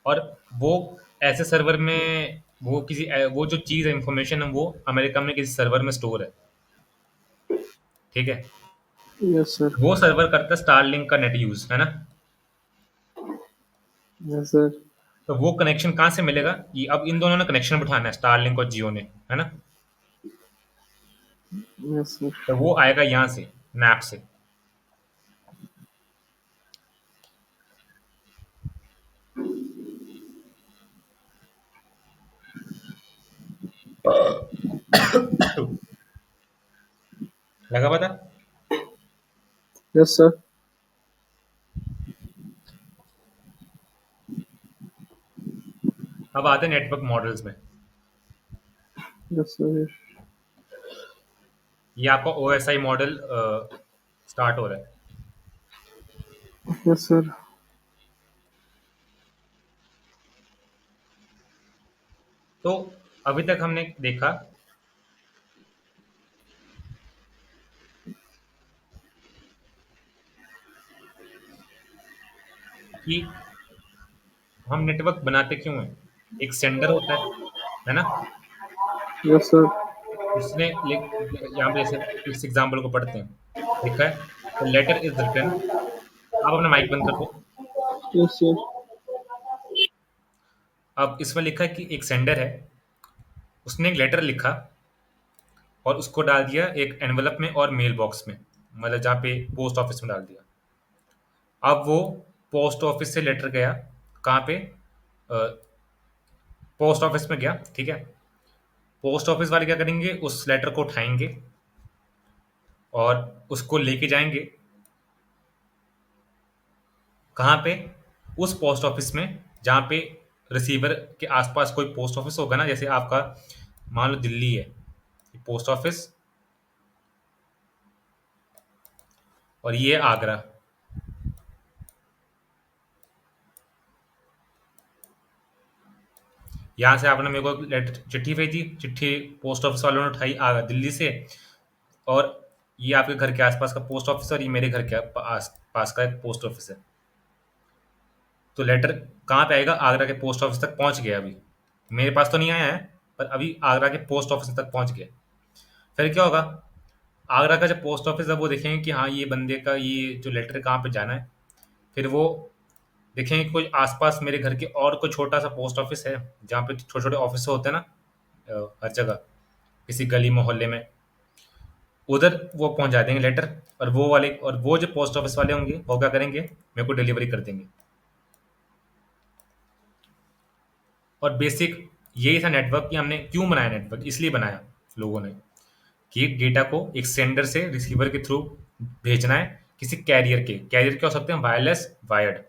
और वो ऐसे सर्वर में, वो जो चीज़ है, इंफॉर्मेशन है, वो अमेरिका में किसी सर्वर में स्टोर है, ठीक है। Yes sir. वो सर्वर करता है स्टारलिंक का नेट यूज, है ना। Yes sir. तो वो कनेक्शन कहाँ से मिलेगा, ये अब इन दोनों ने कनेक्शन बिठाना है, स्टारलिंक और जियो ने, है ना। Yes sir. तो वो आएगा यहाँ से, नैप से। लगा पता? Yes sir. अब आते हैं नेटवर्क मॉडल्स में। Yes sir. ये आपका ओएसआई मॉडल स्टार्ट हो रहा है। Yes sir. तो अभी तक हमने देखा कि हम नेटवर्क बनाते क्यों हैं। एक सेंडर होता है ना। Yes sir. उसने यहाँ पे जैसे इस एग्जाम्पल को पढ़ते हैं, लिखा है लेटर इज रिटन। आप अपना माइक बंद कर दो। Yes sir. अब इसमें लिखा है कि एक सेंडर है, उसने एक लेटर लिखा और उसको डाल दिया एक एनवलप में और मेल बॉक्स में, मतलब जहाँ पे पोस्ट ऑफिस में डाल दिया। अब वो पोस्ट ऑफिस से लेटर गया कहाँ पे, पोस्ट ऑफिस में गया, ठीक है। पोस्ट ऑफिस वाले क्या करेंगे, उस लेटर को उठाएंगे और उसको लेके जाएंगे कहाँ पे? उस पोस्ट ऑफिस में जहाँ पे रिसीवर के आसपास कोई पोस्ट ऑफिस होगा ना, जैसे आपका मान लो दिल्ली है पोस्ट ऑफिस, और ये है आगरा। यहाँ से आपने मेरे को लेटर चिट्ठी भेजी, चिट्ठी पोस्ट ऑफिस वालों ने उठाई दिल्ली से, और ये आपके घर के आसपास का पोस्ट ऑफिस है और ये मेरे घर के पास का एक पोस्ट ऑफिस है। तो लेटर कहाँ पे आएगा? आगरा के पोस्ट ऑफिस तक पहुंच गया अभी। मेरे पास तो नहीं आया है, पर अभी आगरा के पोस्ट ऑफिस तक पहुंच गया। फिर क्या होगा? आगरा का जब पोस्ट ऑफिस है वो देखेंगे कि हाँ ये बंदे का ये जो लेटर कहाँ पे जाना है। फिर वो देखेंगे कि कोई आसपास मेरे घर के और कोई छोटा सा पोस्ट ऑफिस है, जहाँ पे छोटे छोटे ऑफिस होते हैं ना, हर जगह किसी गली मोहल्ले में, उधर वो पहुंचा देंगे लेटर। और वो जो पोस्ट ऑफिस वाले होंगे वो क्या करेंगे, मेरे को डिलीवरी कर देंगे। और बेसिक यही था नेटवर्क, कि हमने क्यों बनाया नेटवर्क, इसलिए बनाया लोगों ने कि डेटा को एक सेंडर से रिसीवर के थ्रू भेजना है किसी कैरियर के हो सकते हैं वायरलेस, वायर्ड।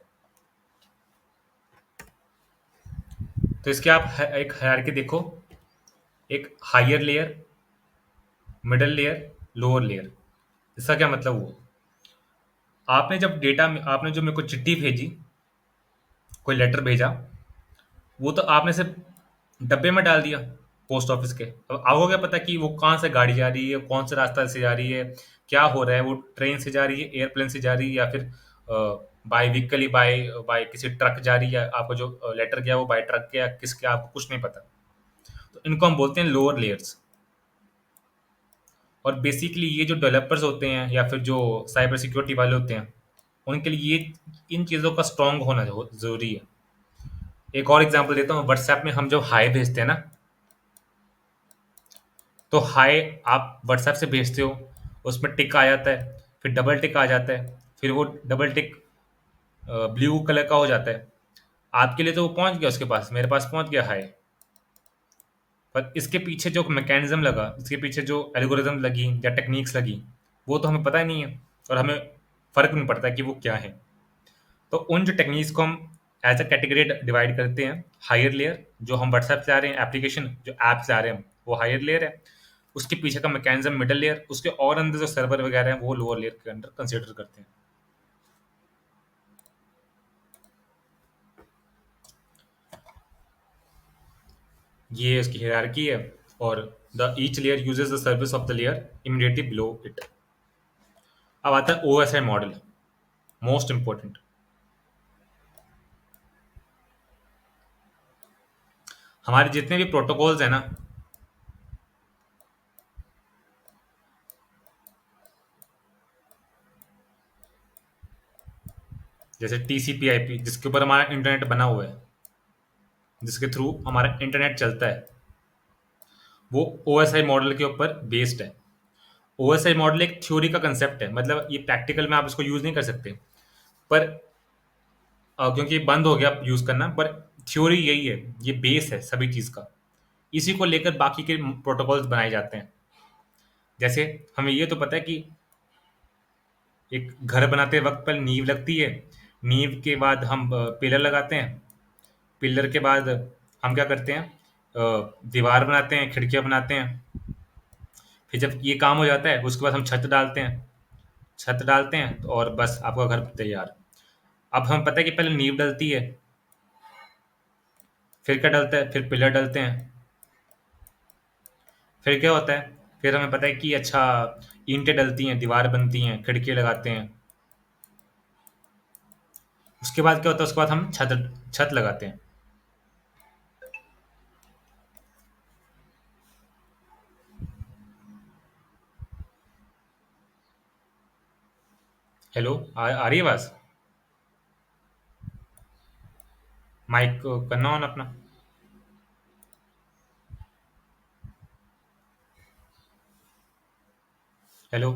तो इसके आप एक हायरार्की देखो, एक higher layer, middle layer, lower layer. इसका क्या मतलब हुआ? आपने जो मेरे को चिट्ठी भेजी, कोई लेटर भेजा, वो तो आपने सिर्फ डब्बे में डाल दिया पोस्ट ऑफिस के। अब आपको क्या पता कि वो कहाँ से गाड़ी जा रही है, कौन से रास्ता से जा रही है, क्या हो रहा है, वो ट्रेन से जा रही है, एयरप्लेन से जा रही है, या फिर बाय व्हीकली, बाय बाय किसी ट्रक जा रही है। आपको जो लेटर गया वो बाय ट्रक गया, किसके, आपको कुछ नहीं पता। तो इनको हम बोलते हैं लोअर लेयर्स। और बेसिकली ये जो डेवलपर्स होते हैं या फिर जो साइबर सिक्योरिटी वाले होते हैं, उनके लिए ये इन चीज़ों का स्ट्रांग होना ज़रूरी है। एक और एग्जांपल देता हूँ, व्हाट्सएप में हम जब हाय भेजते हैं ना, तो हाय आप व्हाट्सएप से भेजते हो, उसमें टिक आ जाता है, फिर डबल टिक आ जाता है, फिर वो डबल टिक ब्लू कलर का हो जाता है। आपके लिए तो वो पहुंच गया उसके पास, मेरे पास पहुंच गया हाय। पर इसके पीछे जो मैकेनिज्म लगा, इसके पीछे जो एल्गोरिज्म लगी या टेक्निक्स लगी, वो तो हमें पता ही नहीं है, और हमें फर्क नहीं पड़ता कि वो क्या है। तो उन जो टेक्निक्स को हम एज अ कैटेगरी डिवाइड करते हैं। हायर लेयर जो हम व्हाट्सएप से आ रहे हैं, एप्लीकेशन जो ऐप से आ रहे हैं, वो हायर लेयर है। उसके पीछे का मैकेनिज्म मिडल लेयर, उसके और अंदर जो सर्वर वगैरह है वो लोअर लेयर के अंदर कंसिडर करते हैं। ये इसकी हायरार्की है। और the each layer uses the service of the layer immediately below it. अब आता है ओएसआई मॉडल, मोस्ट इंपॉर्टेंट। हमारे जितने भी प्रोटोकॉल्स हैं ना, जैसे टीसीपी आईपी, जिसके ऊपर हमारा इंटरनेट बना हुआ है, जिसके थ्रू हमारा इंटरनेट चलता है, वो ओएसआई मॉडल के ऊपर बेस्ड है। ओएसआई मॉडल एक थ्योरी का कंसेप्ट है, मतलब ये प्रैक्टिकल में आप इसको यूज नहीं कर सकते, पर क्योंकि ये बंद हो गया यूज करना, पर थ्योरी यही है, ये बेस है सभी चीज का। इसी को लेकर बाकी के प्रोटोकॉल्स बनाए जाते हैं। जैसे हमें ये तो पता है कि एक घर बनाते वक्त पहले नींव लगती है, नींव के बाद हम पिलर लगाते हैं, पिलर के बाद हम क्या करते हैं, दीवार बनाते हैं, खिड़कियां बनाते हैं। फिर जब ये काम हो जाता है उसके बाद हम छत डालते हैं, छत डालते हैं और बस आपका घर तैयार। अब हमें पता है कि पहले नींव डलती है, फिर क्या डलता है, फिर पिलर डलते हैं, फिर क्या होता है, फिर हमें पता है कि अच्छा ईंटें डलती हैं, दीवार बनती हैं, खिड़की लगाते हैं। उसके बाद क्या होता है, उसके बाद हम छत छत लगाते हैं। हेलो, आ रही है आवाज? माइक करना ऑन अपना। हेलो,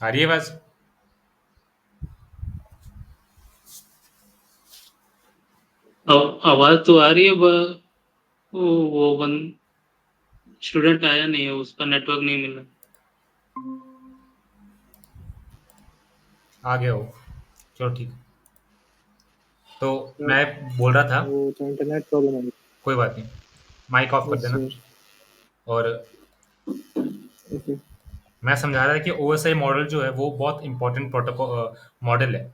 आ रही है आवाज? अब आवाज तो आ रही है वो स्टूडेंट आया नहीं है, उसका नेटवर्क नहीं मिला। आ गया हो। चलो ठीक है। तो सर मैं बोल रहा था, वो तो इंटरनेट प्रॉब्लम है। कोई बात नहीं, माइक ऑफ कर यस देना। सर। और ओके। मैं समझा रहा था कि ओएसआई मॉडल जो है वो बहुत इंपॉर्टेंट प्रोटोकॉल मॉडल है।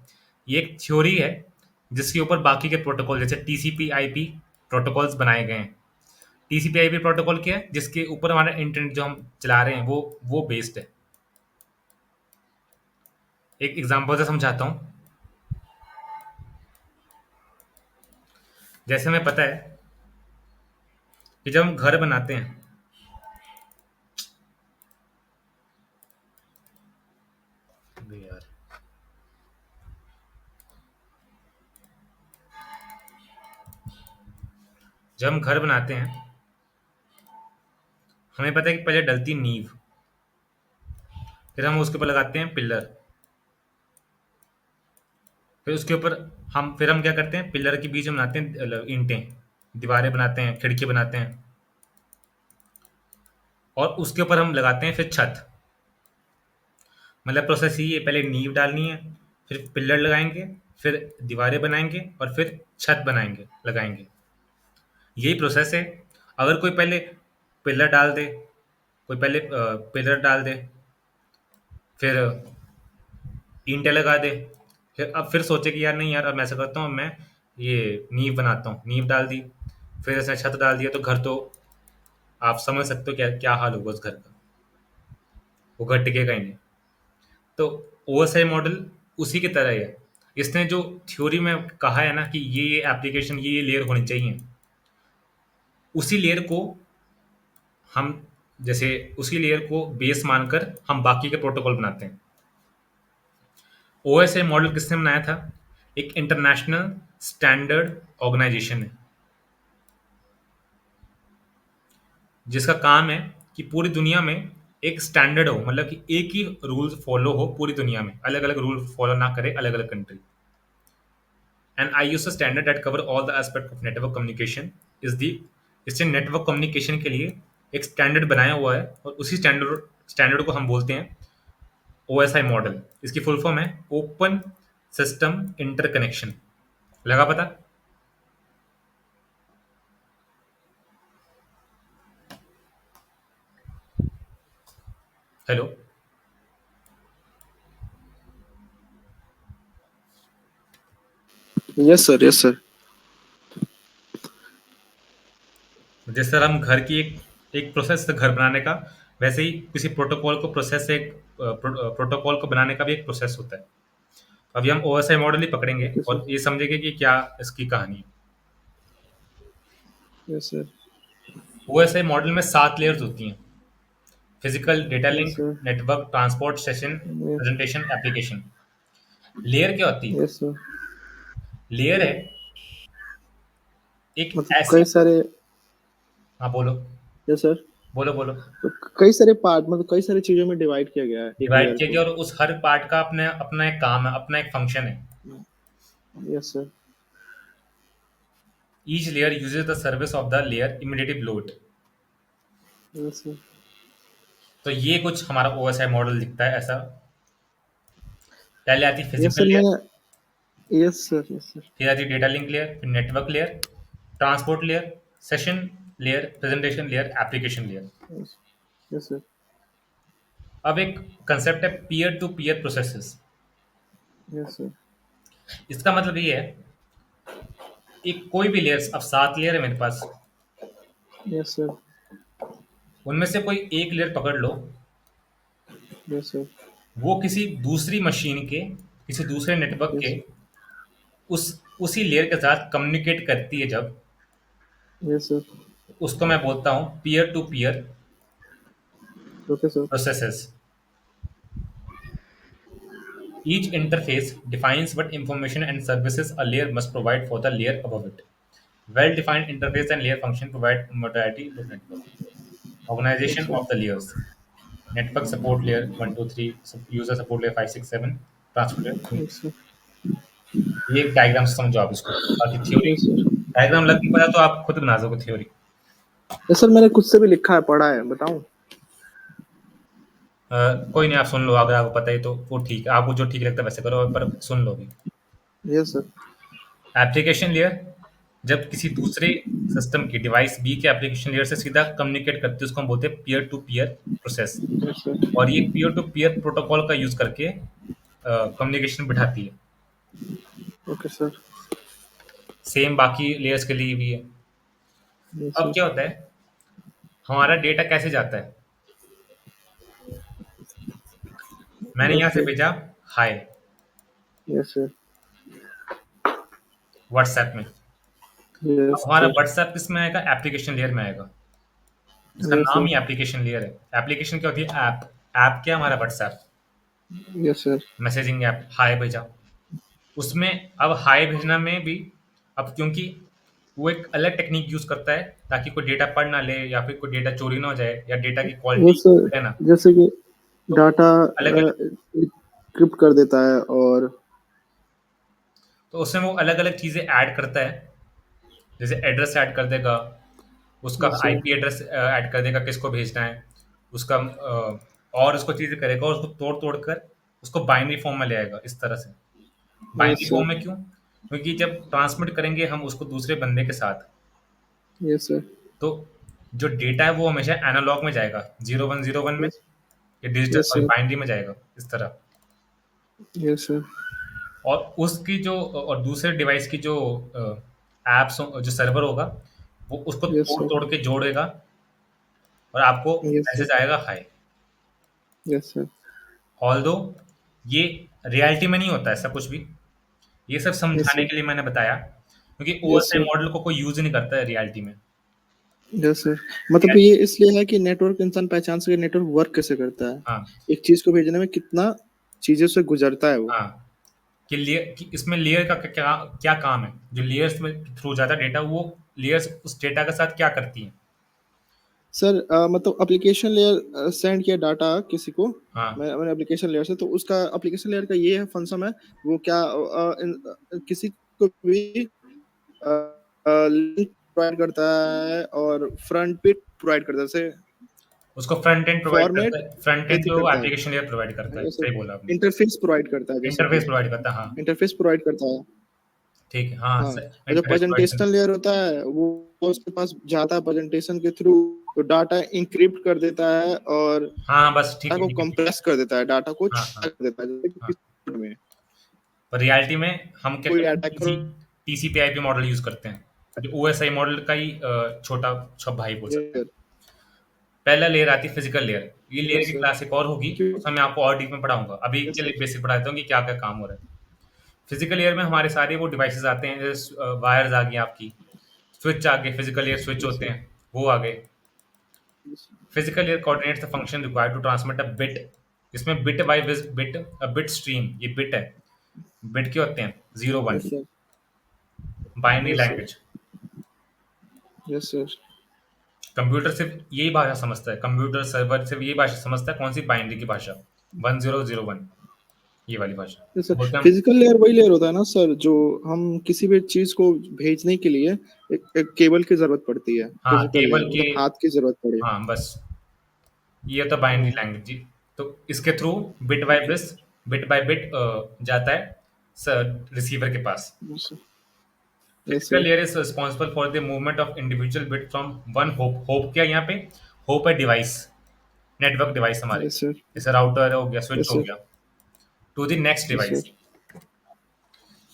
ये एक थ्योरी है जिसके ऊपर बाकी के प्रोटोकॉल जैसे टीसीपी आईपी प्रोटोकॉल्स बनाए गए हैं। टीसीपी आईपी प्रोटोकॉल क्या है? जिसके ऊपर हमारा इंटरनेट जो हम चला रहे हैं वो बेस्ड है। एक एग्जांपल से समझाता हूँ। जैसे हमें पता है कि जब हम घर बनाते हैं, अबे यार, जब हम घर बनाते हैं हमें पता है कि पहले डलती नींव, फिर हम उसके ऊपर लगाते हैं पिलर, फिर उसके ऊपर हम क्या करते हैं, पिलर के बीच में बनाते हैं ईंटें, दीवारें बनाते हैं, खिड़की बनाते हैं, और उसके ऊपर हम लगाते हैं फिर छत। मतलब प्रोसेस यही है, पहले नींव डालनी है, फिर पिलर लगाएंगे, फिर दीवारें बनाएंगे और फिर छत बनाएंगे, लगाएंगे। यही प्रोसेस है। अगर कोई पहले पिलर डाल दे, कोई पहले पिलर डाल दे, फिर ईंटें लगा दे, फिर अब फिर सोचे कि यार नहीं यार, अब मैं ऐसा करता हूँ, मैं ये नींव बनाता हूँ, नींव डाल दी, फिर ऐसे छत डाल दिया, तो घर तो आप समझ सकते हो क्या क्या हाल होगा उस घर का। वो घर टिकेगा ही नहीं। तो ओएसआई मॉडल उसी की तरह ही है। इसने जो थ्योरी में कहा है ना कि ये एप्लीकेशन, ये लेयर होनी चाहिए, उसी लेयर को हम जैसे उसी लेयर को बेस मानकर हम बाकी के प्रोटोकॉल बनाते हैं। ओएसआई मॉडल किसने बनाया था? एक इंटरनेशनल स्टैंडर्ड ऑर्गेनाइजेशन है जिसका काम है कि पूरी दुनिया में एक स्टैंडर्ड हो, मतलब कि एक ही रूल फॉलो हो पूरी दुनिया में, अलग अलग रूल फॉलो ना करे अलग अलग country. And ISO standard that cover all the aspect of network communication is the, इससे नेटवर्क कम्युनिकेशन के लिए एक स्टैंडर्ड बनाया हुआ है, और उसी स्टैंडर्ड को हम बोलते हैं OSI मॉडल। इसकी फुल फॉर्म है ओपन सिस्टम इंटरकनेक्शन। लगा पता? Hello? Yes sir, yes sir. जिस तरह हम घर की एक एक प्रोसेस से घर बनाने का, वैसे ही किसी प्रोटोकॉल को प्रोसेस से एक प्रोटोकॉल को बनाने का भी एक प्रोसेस होता है। अभी हम OSI मॉडल ही पकड़ेंगे ओके सर। और ये समझेंगे कि क्या इसकी कहानी है। Yes sir. OSI मॉडल में 7 लेयर्स होती हैं: physical, data yes link, sir. Network, transport, session, presentation, application. Layer क्या होती है? Yes sir. लेयर है एक मतलब ऐसी, कई सारे। हाँ बोलो, यस सर। बोलो बोलो। तो कई सारे पार्ट, मतलब कई सारी चीजों में डिवाइड किया गया है एक डिवाइड लेयर किया को। गया और उस हर पार्ट का अपने अपना एक काम है, अपना एक फंक्शन है। Yes sir. Each layer uses the service of the layer immediately below it. Yes sir. तो ये कुछ हमारा OSI मॉडल दिखता है ऐसा। पहले आती यस फिजिकल सर, लेयर, मैंने। Yes sir, yes sir. फिर आती डेटा लिंक लेयर, फिर network layer, transport layer, session layer, presentation layer, application layer. Yes. Yes sir. अब एक कंसेप्ट है peer to peer processes. Yes sir. इसका मतलब ये है, एक कोई भी लेयर, अब 7 लेयर है मेरे पास, यस सर। उनमें से कोई एक लेयर पकड़ लो, यस सर। वो किसी दूसरी मशीन के, किसी दूसरे नेटवर्क यस। के उस उसी लेयर के साथ कम्युनिकेट करती है जब, यस सर। उसको मैं बोलता हूँ peer to peer okay sir. Processes. Each interface defines what information and services a layer must provide for the layer above it. Well-defined interface and layer function provide modality to network. Yes Organization sir. of the layers. Network support layer 1, 2, 3, user support layer 5, 6, 7, transport layer 3। Yes sir. ये एक डायग्राम से समझो आप इसको, बाकी थ्योरी यस सर। डायग्राम लग नहीं पड़ा तो आप खुद बना दोगे थ्योरी। सर मैंने खुद से भी लिखा है, पढ़ा है, बताऊं? कोई नहीं, आप सुन लो, अगर आपको पता है तो वो ठीक है, आपको जो ठीक लगता है वैसे करो, पर सुन लो भी। Yes sir. एप्लीकेशन लेयर जब किसी दूसरे सिस्टम की डिवाइस बी के एप्लीकेशन लेयर से सीधा कम्युनिकेट करती है, उसको हम बोलते हैं peer to peer process. Yes sir. और ये पीयर टू पीयर प्रोटोकॉल का यूज करके कम्युनिकेशन बिठाती है। Okay sir. सेम बाकी लेयर्स के लिए भी है। यस अब सर। क्या होता है, हमारा डेटा कैसे जाता है? मैंने यहाँ यस से सर। भेजा हाय यस सर। व्हाट्सएप में। अब यस हमारा सर। व्हाट्सएप किस में आएगा? एप्लीकेशन लेयर में आएगा। इसका यस नाम सर। ही एप्लीकेशन लेयर है। एप्लीकेशन क्या होती है? ऐप। ऐप क्या? हमारा WhatsApp yes sir. Messaging app. Hi भेजा उसमें। अब हाय भेजना में भी, अब क्योंकि वो एक अलग टेक्निक यूज करता है ताकि कोई डेटा पढ़ ना ले या फिर कोई डेटा चोरी ना हो जाए या डेटा की क्वालिटी यस सर। है ना, जैसे कि तो डाटा अलग अलग, क्रिप्ट कर देता है, और तो उसमें वो अलग अलग चीजें ऐड करता है। जैसे एड्रेस ऐड कर देगा, उसका yes sir. IP address add कर देगा किसको भेजना है, उसका और उसको चीजें करेगा और उसको तोड़ तोड़ कर उसको बाइनरी फॉर्म में ले आएगा इस तरह से। Yes binary sir. फॉर्म में क्यों? क्योंकि जब ट्रांसमिट करेंगे हम उसको दूसरे बंदे के साथ, यस सर। तो जो डेटा है वो हमेशा एनालॉग में जाएगा, 0101 में, यस। या digital yes sorry sir. Binary में जाएगा इस तरह। Yes sir. और उसकी जो और दूसरे डिवाइस की जो एप्स जो सर्वर होगा, वो उसको यस तोड़ सर। तोड़ के जोड़ेगा और आपको यस सर। मैसेज आएगा हाय। Yes sir. ऑल्दो ये रियलिटी में नहीं होता ऐसा कुछ भी, ये सब यस समझाने सर। के लिए मैंने बताया, क्योंकि यस ओएसआई सर। मॉडल को कोई यूज ही नहीं करता है रियलिटी में। Yes sir. मतलब ये इसलिए है कि नेटवर्क इंसान पहचान सके नेटवर्क वर्क कैसे करता है, हाँ एक चीज को भेजने में कितना चीजों से गुजरता है वो। हाँ, कि लेयर कि इसमें लेयर का क्या क्या काम है, जो लेयर्स में थ्रू जाता डेटा, वो लेयर्स उस डेटा के साथ क्या करती हैं। सर मतलब एप्लीकेशन लेयर सेंड किया डाटा किसी को, हाँ मैंने एप्लीकेशन लेयर से, तो उसका एप्लीकेशन लेयर का ये है फंक्शन है, वो क्या किसी को भी लिंक प्रोवाइड करता है और फ्रंट पे प्रोवाइड करता है, जैसे उसको फ्रंट एंड प्रोवाइड करता फॉर्मेट है, फ्रंट एंड एथी जो करता एप्लीकेशन लेयर प्रोवाइड करता है, है, सही बोला आपने। इंटरफेस प्रोवाइड करता है, जैसे कि इंटरफेस प्रोवाइड करता है, हाँ। इंटरफेस प्रोवाइड करता है। ठीक है, हाँ हाँ, और जो इंटरफेस प्रोवाइड प्रेजेंटेशन करता लेयर होता है वो उसके पास जाता है प्रेजेंटेशन के थ्रू, तो डाटा इंक्रिप्ट कर देता है और है। हाँ बस ठीक डाटा है को ठीक है ठीक कंप्रेस कर देता है, डाटा को है, हाँ छोटा हाँ कर देता है, जैसे कि हाँ। किसी code में पर रियलिटी में हम क्या कोई करते हैं, attacker. TCP IP model use करते हैं, जो ओएसआई मॉडल का ही छोटा छोटा भाई बोल सकते हैं। यस पहला लेयर आती है फिजिकल लेयर। ये लेयर की सर। क्लास एक और होगी, क्यों? उसमें मैं आपको और डीप में पढ़ाऊंगा, अभी यस के लिए सर। बेसिक पढ़ा देता हूँ कि क्या क्या काम हो रहा है। फिजिकल लेयर में हमारे सारे वो डिवाइसेस आते हैं, जैसे वायर्स आ गई आपकी, स्विच आ गए, फिजिकल लेयर स्विच यस होते सर। हैं, वो आ गए। Physical layer coordinates the function required to transmit a bit. इसमें bit by bit, a bit stream, ये बिट है। बिट के होते हैं 01, yes sir. Binary yes sir. Language. Yes sir. Computer सिर्फ यही भाषा समझता है, कंप्यूटर सर्वर सिर्फ यही भाषा समझता है, कौन सी? बाइनरी की भाषा, 1001, ये वाली भाषा यस तो सर। बोलते हैं हम। फिजिकल लेयर वही लेयर होता है ना सर, जो हम किसी भी चीज को भेजने के लिए एक केबल की जरूरत पड़ती है, हाँ फिजिकल केबल लेयर के, मतलब हाथ की जरूरत पड़े। हाँ बस, ये तो बाइनरी हाँ। लैंग्वेज जी। तो इसके थ्रू बिट बाय बिट जाता है रिसीवर के पास। Yes sir. Yes physical sir. Layer is responsible for the movement of individual bit from one hop. Hop क्या यहाँ पे? होप है डिवाइस, नेटवर्क डिवाइस हमारे, यस सर। जैसे राउटर हो गया, स्विच यस हो सर। गया, to the next yes device. Sir.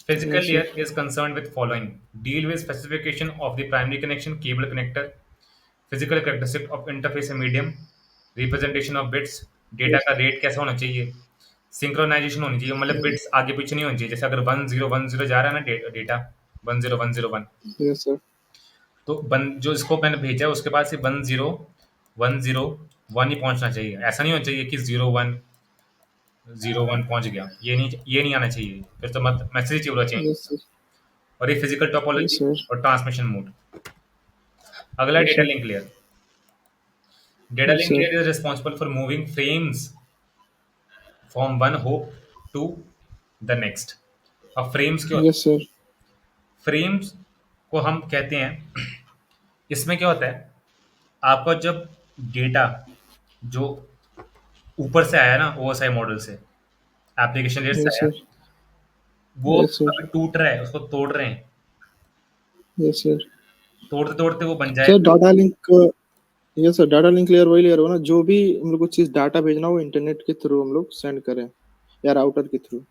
Physical yes layer sir. is concerned with following: deal with specification of the primary connection, cable connector, physical characteristic of interface and medium, representation of bits, data yes का रेट कैसा होना चाहिए, सिंक्रोनाइजेशन होनी चाहिए, मतलब बिट्स आगे पीछे नहीं होनी चाहिए। जैसे अगर 1010 जा रहा है ना डेटा 10101, यस सर। तो जो इसको मैंने भेजा है उसके पास से 10 101 ही पहुंचना चाहिए। ऐसा नहीं होना चाहिए कि 0101 पहुंच गया, ये नहीं आना चाहिए, फिर तो मत मैसेज ही पूरा चेंज। Yes sir. और ये फिजिकल यस टोपोलॉजी सर। और ट्रांसमिशन मोड। अगला yes data sir. Link layer. Data yes link sir. Layer is responsible for moving frames from one hop to the next. अब फ्रेम्स क्या होते यस हैं? सर। फ्रेम्स को हम कहते हैं, इसमें क्या होता है, आपका जब डेटा जो ऊपर से आया ना ओएसआई मॉडल से, एप्लीकेशन लेयर से यस आया, सर। वो यस सर। अभी टूट रहा है, उसको तोड़ रहे हैं, यस सर। तोड़ते तोड़ते वो बन सर जाएगा। Data link, yes sir, data link layer वही लेयर हो ना, जो भी हम लोग को चीज डाटा भेजना हो इंटरनेट के थ्रू हम लोग सेंड करें या राउटर के थ्रू।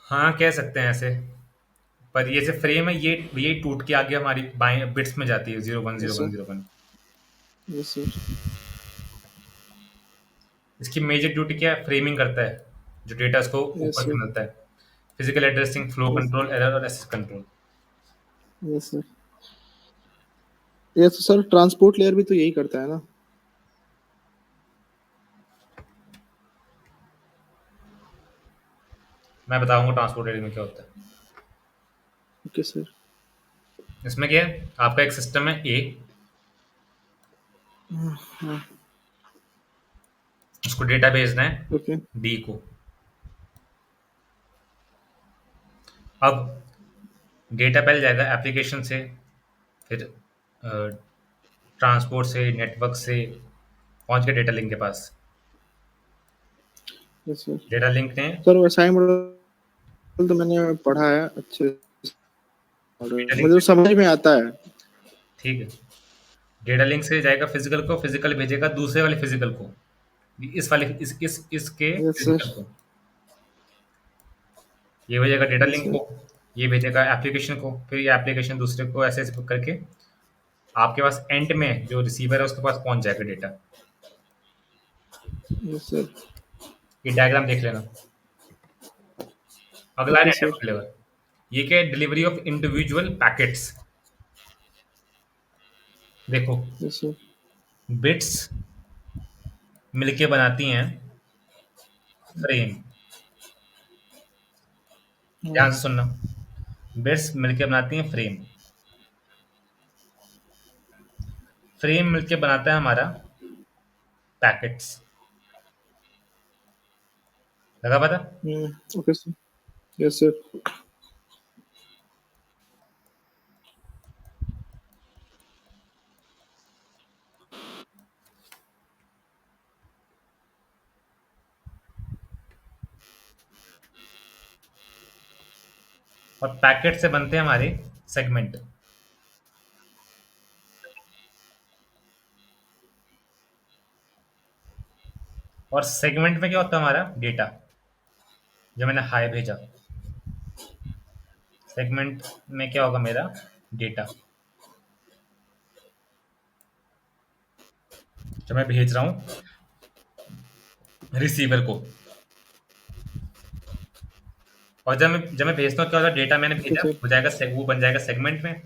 हाँ, कह सकते हैं ऐसे। पर ये जो फ्रेम है, ये टूट के आगे हमारी बाएं बिट्स में जाती है, 01 यस 01 सर। 01। Yes sir. इसकी मेजर ड्यूटी क्या है, फ्रेमिंग करता है जो डेटा उसको यस ऊपर से सर। मिलता है। Physical addressing, flow yes. Control, error और access control. Yes sir. Yes sir, transport layer भी तो यही करता है ना। मैं बताऊंगा ट्रांसपोर्ट एरिया में क्या होता है। Okay sir. इसमें क्या है, आपका एक सिस्टम है ए, हाँ। उसको डेटा भेजना है ओके। बी को। अब डेटा पहले जाएगा एप्लीकेशन से, फिर ट्रांसपोर्ट से, नेटवर्क से, पहुंच गया डेटा लिंक के पास। Yes sir. डेटा लिंक ने सर वैसा मॉडल तो मैंने पढ़ा है अच्छे से, डेटा लिंक मुझे तो से, समझ में आता है। ठीक है, डेटा लिंक से जाएगा फिजिकल को, फिजिकल भेजेगा दूसरे वाले फिजिकल को, इस वाले इसके यस सर। फिजिकल को। ये भेजेगा डेटा यस लिंक सर। को, ये भेजेगा एप्लीकेशन को, फिर ये एप्लीकेशन दूसरे को, ऐसे ऐसे करके आपके पास एंड में जो रिसीवर है उसके पास पहुंच जाएगा डेटा। Yes sir. ये डायग्राम देख लेना। अगला है ओके सर। Network level. ये क्या है, डिलीवरी ऑफ इंडिविजुअल पैकेट्स। देखो, यस सर। बिट्स मिलके बनाती हैं फ्रेम। हाँ। ध्यान से सुनना, बिट्स मिलके बनाती हैं फ्रेम। फ्रेम मिलके बनाता है हमारा पैकेट्स। लगा पता? Okay sir. Yes sir. और पैकेट से बनते हैं हमारे सेगमेंट। और सेगमेंट में क्या होता है, हमारा डेटा। जब मैंने हाई भेजा, सेगमेंट में क्या होगा, मेरा डेटा जो मैं भेज रहा हूँ रिसीवर को। और जब मैं भेजता हूँ क्या होता है, डेटा मैंने ओके भेजा सर। हो जाएगा वो बन जाएगा सेगमेंट में।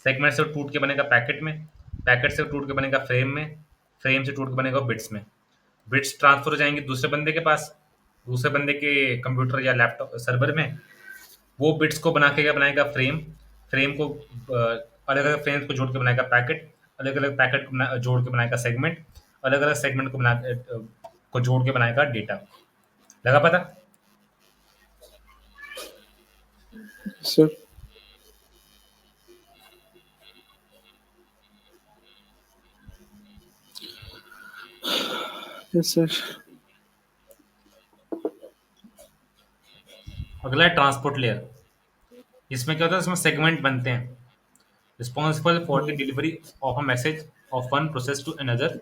सेगमेंट से वो टूट के बनेगा पैकेट में, पैकेट से वो टूट के बनेगा फ्रेम में, फ्रेम से टूट के बनेगा बिट्स में। बिट्स ट्रांसफर हो जाएंगे दूसरे बंदे के पास, दूसरे बंदे के कंप्यूटर या लैपटॉप सर्वर में। वो बिट्स को बना के क्या बनाएगा, फ्रेम। फ्रेम को अलग अलग फ्रेम्स को जोड़ के बनाएगा पैकेट। अलग अलग पैकेट को जोड़ के बनाएगा सेगमेंट। अलग अलग सेगमेंट को जोड़ के बनाएगा डेटा। लगा पता? सर। Yes sir. अगला है ट्रांसपोर्ट लेयर। इसमें क्या होता है, इसमें सेगमेंट बनते हैं, responsible for the delivery of a message of one process to another.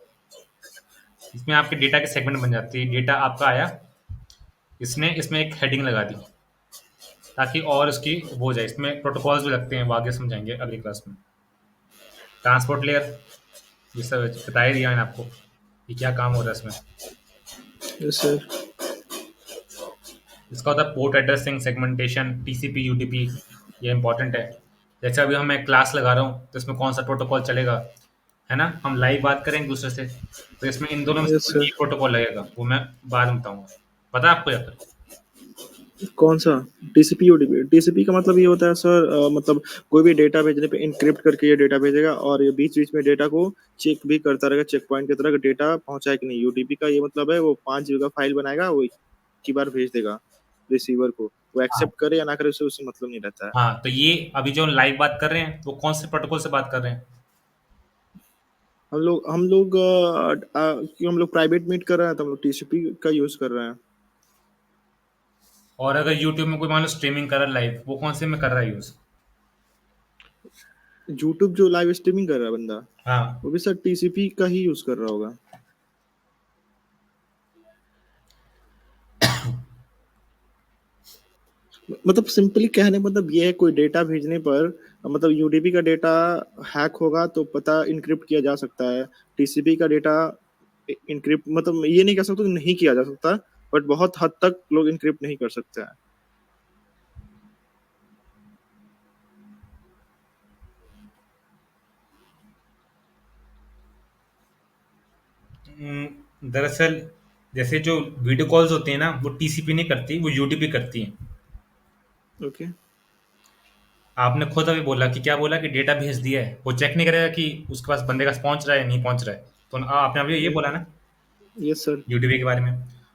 इसमें आपके डेटा के सेगमेंट बन जाती है। डेटा आपका आया, इसने इसमें एक हेडिंग लगा दी ताकि और इसकी वो हो जाए। इसमें प्रोटोकॉल्स भी लगते हैं, वो आगे समझाएंगे अगली क्लास में। ट्रांसपोर्ट लेयर, ये सब बता ही दिया मैंने आपको कि क्या काम हो रहा है इसमें। Yes sir. इसका होता है port addressing, segmentation, TCP, UDP. ये इंपॉर्टेंट है। जैसे अभी हम मैं क्लास लगा रहा हूँ तो इसमें कौन सा प्रोटोकॉल चलेगा, है ना, हम लाइव बात करेंगे दूसरे से, तो इसमें इन दोनों में से यस कोई सर। एक प्रोटोकॉल लगेगा, वो मैं बाद में बताऊंगा। पता है आपको या फिर? कौन सा? TCP UDP? टीसीपी का मतलब ये होता है सर, मतलब कोई भी डेटा भेजने पे इंक्रिप्ट करके ये डेटा भेजेगा और ये बीच बीच में डेटा को चेक भी करता रहेगा, चेक पॉइंट की तरह, डेटा पहुंचा है कि नहीं। यूडीपी का ये मतलब है वो 5 GB फाइल बनाएगा, वो एक ही बार भेज देगा रिसीवर को। वो हाँ एक्सेप्ट करे या ना करे उससे मतलब नहीं रहता है। हाँ, तो ये अभी जो लाइव बात कर रहे हैं वो कौन से प्रोटोकॉल से बात कर रहे हैं? कि हम लोग प्राइवेट मीट कर रहे हैं तो हम लोग टीसीपी का यूज कर रहे हैं। और अगर यूट्यूब में कोई मान लो स्ट्रीमिंग कर रहा है लाइव, वो कौन से में कर रहा है यूज? यूट्यूब जो लाइव स्ट्रीमिंग कर रहा है बंदा, हाँ। वो भी सर टीसीपी का ही यूज कर रहा होगा। मतलब सिंपली कहने मतलब ये है, कोई डेटा भेजने पर मतलब यूडीपी का डेटा हैक होगा तो पता इनक्रिप्ट किया जा सकता है। टीसीपी का डेटा इनक्रिप्ट मतलब ये नहीं कह सकते कि नहीं किया जा सकता, बट बहुत हद तक लोग इनक्रिप्ट नहीं कर सकते हैं। दरअसल जैसे जो वीडियो कॉल्स होती है ना, वो टीसीपी नहीं करती, वो यूडीपी करती है। ओके। आपने खुद अभी बोला कि क्या बोला कि डेटा भेज दिया है, वो चेक नहीं करेगा कि उसके पास बंदे का पहुंच रहा है या नहीं पहुंच रहा है। तो आपने अभी ये बोला ना यस सर। यूडीपी के बारे में।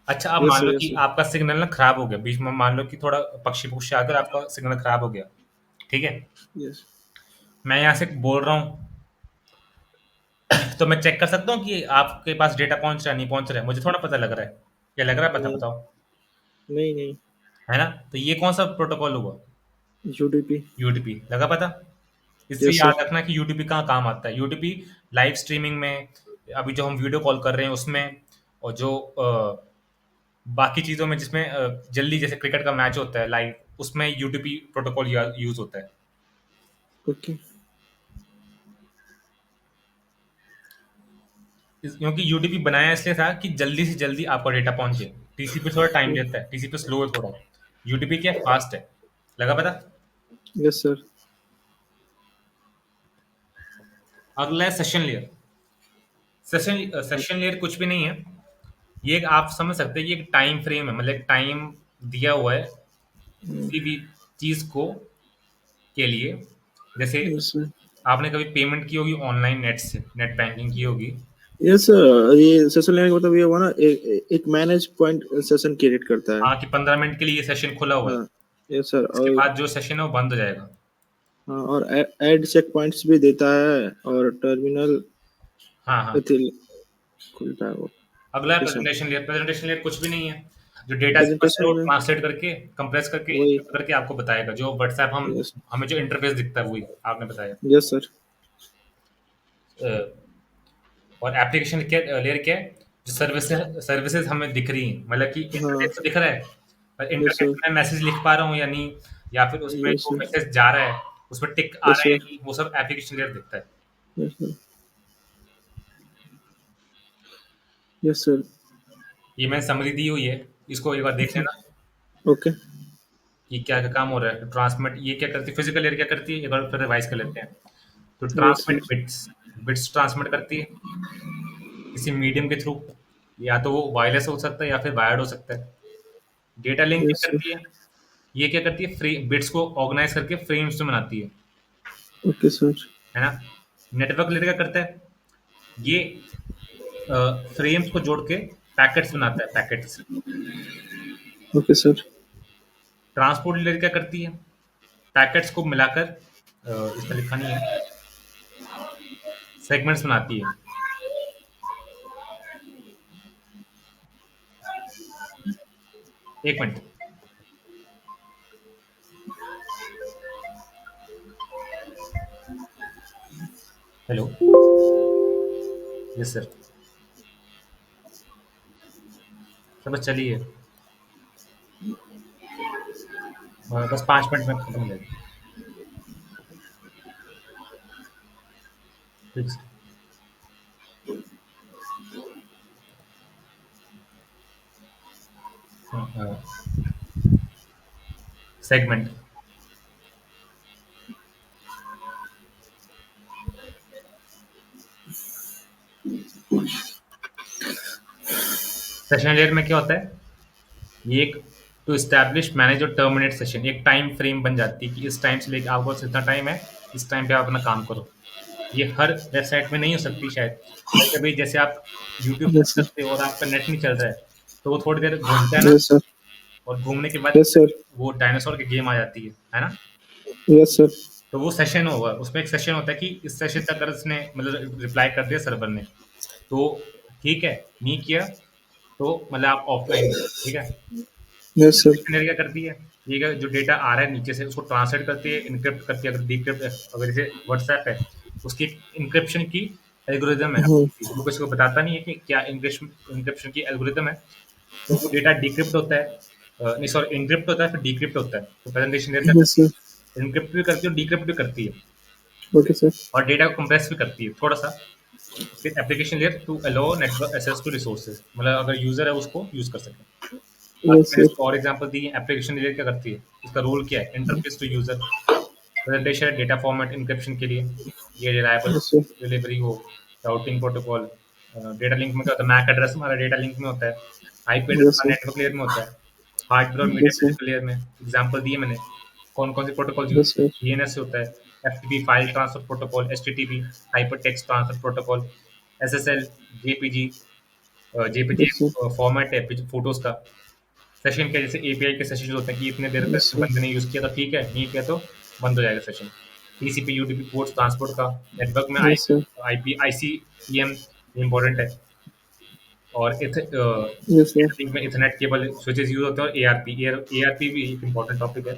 अच्छा, अब यस मान सर। लो यस कि सर। आपका सिग्नल ना खराब हो गया, बीच में मान लो कि थोड़ा पक्षी पुक्षी आकर आपका सिग्नल खराब हो गया, ठीक है? यस। मैं यहाँ से बोल रहा हूँ, तो मैं चेक कर सकता हूँ कि आपके पास डेटा पहुंच रहा है नहीं पहुंच रहा है? मुझे थोड़ा पता लग रहा है, क्या लग रहा है पता बताओ? नहीं नहीं। है ना? तो ये कौन सा प्रोटोकॉल हुआ? यूडीपी। यूडीपी लगा पता? इससे यस याद सर। रखना कि यूडीपी कहाँ काम आता है। यूडीपी लाइव स्ट्रीमिंग में, अभी जो हम वीडियो कॉल कर रहे हैं उसमें, और जो बाकी चीज़ों में जिसमें जल्दी जैसे क्रिकेट का मैच होता है लाइव, उसमें यूडीपी प्रोटोकॉल यूज होता है। ओके। क्योंकि यूडीपी बनाया इसलिए था कि जल्दी से जल्दी आपका डेटा पहुंचे। टीसीपी थोड़ा टाइम लेता है, टीसीपी स्लो है थोड़ा, यूडीपी क्या फास्ट है। लगा पता? Yes sir. अगला है सेशन लेयर। सेशन लेयर कुछ भी नहीं है, ये एक आप समझ सकते हैं, ये एक टाइम फ्रेम है, मतलब एक टाइम दिया हुआ है किसी भी चीज को के लिए। जैसे यस सर। आपने कभी पेमेंट की होगी ऑनलाइन, नेट से नेट बैंकिंग की होगी। यस सर, ये सेशन लेने का मतलब ये हुआ ना, एक मैनेज पॉइंट सेशन क्रिएट करता है। हाँ, कि 15 मिनट के लिए ये सेशन खुला हुआ है, हाँ। Yes sir. इसके बाद जो सेशन है वो बंद हो जाएगा। हाँ, और ऐड चेक पॉइंट्स भी देता है और टर्मिनल हाँ हाँ। खुलता है वो। अगला है okay sir. Presentation layer. Presentation layer कुछ भी नहीं है, जो डेटा सिंपल है प्रेजेंटेशन वो में ट्रांसलेट करके, कंप्रेस करके, वही। encrypt करके आपको बताएगा। जो व्हाट्सएप हम यस। हमें जो इंटरफेस दिखता है वही आपने बताया। Yes sir. अ, और एप्लीकेशन क्या लेयर क्या है? जो सर्विसेज सर्विसेज हमें दिख रही हैं, मतलब कि हाँ। इंटरनेट तो दिख रहा है, पर यस इंटरनेट सर। में मैसेज लिख पा रहा हूँ या नहीं, या फिर उसमें यस जो सर। मैसेज जा रहा है उसमें टिक आ यस रहा है या सर। नहीं, वो सब एप्लीकेशन लेयर दिखता है। Yes sir. Yes sir. ये मैंने समरी दी हुई है, इसको एक बार देख लेना ओके। कि क्या क्या काम हो रहा है। ट्रांसमिट ये क्या करती है, फिजिकल लेयर क्या करती है, एक बार फिर रिवाइज कर लेते हैं। तो yes transmit sir. Bits, bits transmit करती है किसी मीडियम के थ्रू, या तो वो वायरलेस हो सकता है या फिर वायर्ड हो सकता है। डेटा लिंक यस क्या सर। करती है? ये क्या करती है, बिट्स को ऑर्गेनाइज करके फ्रेम्स में बनाती ओके सर। है ना? नेटवर्क लेयर क्या करता है? ये फ्रेम्स को जोड़ के पैकेट्स बनाता है, packets. Okay sir. Transport layer क्या करती है? पैकेट्स को मिलाकर, इसमें लिखा नहीं है, सेगमेंट्स बनाती है। एक minute. Hello. Yes sir. Sir बस चलिए, बस 5 मिनट में खत्म हो जाएगी। ठीक सर। सेगमेंट। सेशन लेयर में क्या होता है? ये एक टू एस्टैब्लिश मैनेज और टर्मिनेट सेशन, एक टाइम फ्रेम बन जाती है कि इस टाइम से लेकर आपको बस इतना टाइम है, इस टाइम पे आप अपना काम करो। ये हर वेबसाइट में नहीं हो सकती शायद। कभी कभी जैसे आप यूट्यूब यस सर्च सर। करते हो और आपका नेट नहीं चल रहा है, तो वो थोड़ी देर घूमता है ना, यस सर। और घूमने के बाद यस सर। वो डायनासोर की गेम आ जाती है ना? Yes sir. तो वो सेशन होगा, उसमें एक सेशन होता है कि इस सेशन तक अगर उसने मतलब रिप्लाई कर दिया सर्वर ने, तो ठीक है, नहीं किया तो मतलब आप ऑफलाइन, ठीक है? Yes sir. डिक्शनरी क्या करती है, ये क्या जो डेटा आ रहा है नीचे से उसको ट्रांसलेट करती है, इनक्रिप्ट करती है, अगर डिक्रिप्ट, अगर जैसे व्हाट्सएप है उसकी इनक्रिप्शन की एल्गोरिदम है, वो किसी को बताता नहीं है कि क्या इनक्रिप्शन की एल्गोरिदम है। तो वो डेटा डिक्रिप्ट होता है, नहीं सॉरी, इनक्रिप्ट होता है फिर डिक्रिप्ट होता है। तो प्रेजेंटेशन लेयर क्या यस करती सर। है, इनक्रिप्ट भी करती है और डिक्रिप्ट भी करती है, ओके सर। और डेटा को कंप्रेस भी करती है थोड़ा सा। फिर application layer to allow network access to resources, मतलब अगर यूजर है उसको यूज कर सके। बाकी यस मैंने सर। इसको और एग्जांपल दी है। एप्लीकेशन लेयर क्या करती है, इसका रोल क्या है, interface to user, presentation data format encryption के लिए, ये रिलायबल यस सर। डिलीवरी हो, राउटिंग प्रोटोकॉल, डेटा लिंक में क्या होता है, मैक एड्रेस हमारा डेटा लिंक में होता है, आईपी एड्रेस यस हमारा सर। नेटवर्क लेयर में होता है, हार्डवेयर और media yes sir. Physical layer में। एग्जांपल दिए मैंने, कौन कौन से प्रोटोकॉल यूज यस होते सर। हैं, डीएनएस से होता है, FTP file transfer protocol, HTTP hyper text transfer protocol, SSL, JPG, JPG yes sir. Format है फोटोज का। सेशन के जैसे एपीआई के सेशन होते हैं कि इतने देर तक यस सर। बंदे ने यूज किया तो ठीक है, नहीं किया तो बंद हो जाएगा session. TCP UDP ports transport का, नेटवर्क में यस सर। आईपी आईसीईएम इंपॉर्टेंट है, और यस सर। लिंक में इथरनेट केबल स्विचेस यूज होते हैं, और एआरपी भी एक इम्पोर्टेंट टॉपिक है।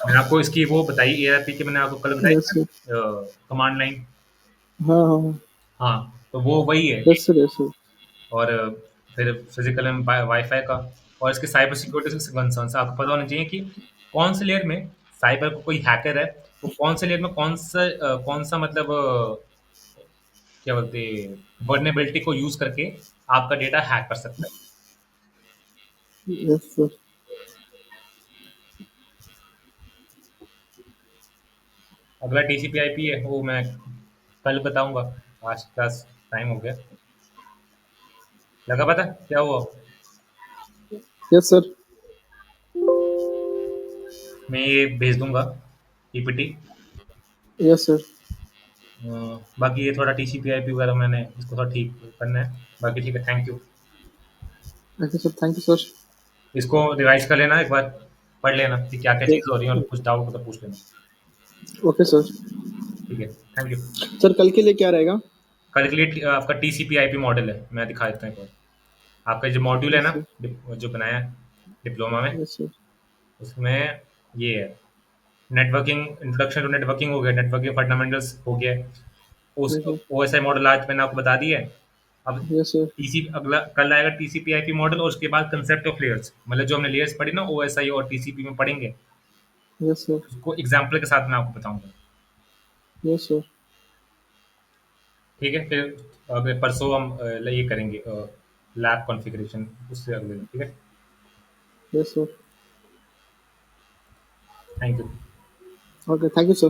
मैंने आपको इसकी वो बताई एआरपी की, मैंने आपको कल बताई यस सर। Command line. हाँ हाँ हाँ। हाँ, तो वो वही है। Yes sir. Yes sir. और फिर फिजिकल में वाईफाई का, और इसके साइबर सिक्योरिटी से कंसर्न आपको पता होना चाहिए कि कौन से लेयर में साइबर को कोई हैकर है, वो कौन से लेयर में कौन सा मतलब क्या बोलते हैं वर्नेबिलिटी को यूज करके आपका डेटा हैक कर सकता है। Yes sir. अगला टीसीपी आईपी है, वो मैं कल बताऊंगा, आज का टाइम हो गया। लगा पता क्या हुआ? Yes sir. मैं ये भेज दूंगा पीपीटी। Yes sir. बाकी ये थोड़ा टीसीपी आईपी वगैरह मैंने इसको थोड़ा ठीक करना है। बाकी ठीक है, thank you. Okay sir. Thank you sir. इसको रिवाइज कर लेना एक बार, पढ़ लेना कि क्या क्या चीज़ हो रही है, और कुछ डाउट हो तो पूछ लेना। Okay sir. ठीक है, थैंक यू। सर कल के लिए क्या रहेगा? कल के लिए आपका टीसीपी आईपी मॉडल है, मैं दिखा देता हूँ एक बार। आपका जो मॉड्यूल है यस ना, सर। जो बनाया है डिप्लोमा में, यस सर। उसमें ये है नेटवर्किंग, इंट्रोडक्शन टू नेटवर्किंग हो गया, नेटवर्किंग फंडामेंटल्स हो गया, उस यस सर। ओएसआई मॉडल आज मैंने आपको बता दिया है। अब यस सर। टीसी अगला कल आएगा टीसीपी आईपी मॉडल, और उसके बाद कंसेप्ट ऑफ लेयर्स, मतलब जो हमने लेयर्स पढ़ी ना ओएसआई और टीसीपी में पढ़ेंगे, यस सर। उसको एग्जाम्पल के साथ मैं आपको बताऊंगा। Yes sir. ठीक है, फिर अगले परसों हम ये करेंगे लैब कॉन्फ़िगरेशन, उससे अगले दिन, ठीक है। Yes sir. Thank you. Okay thank you sir.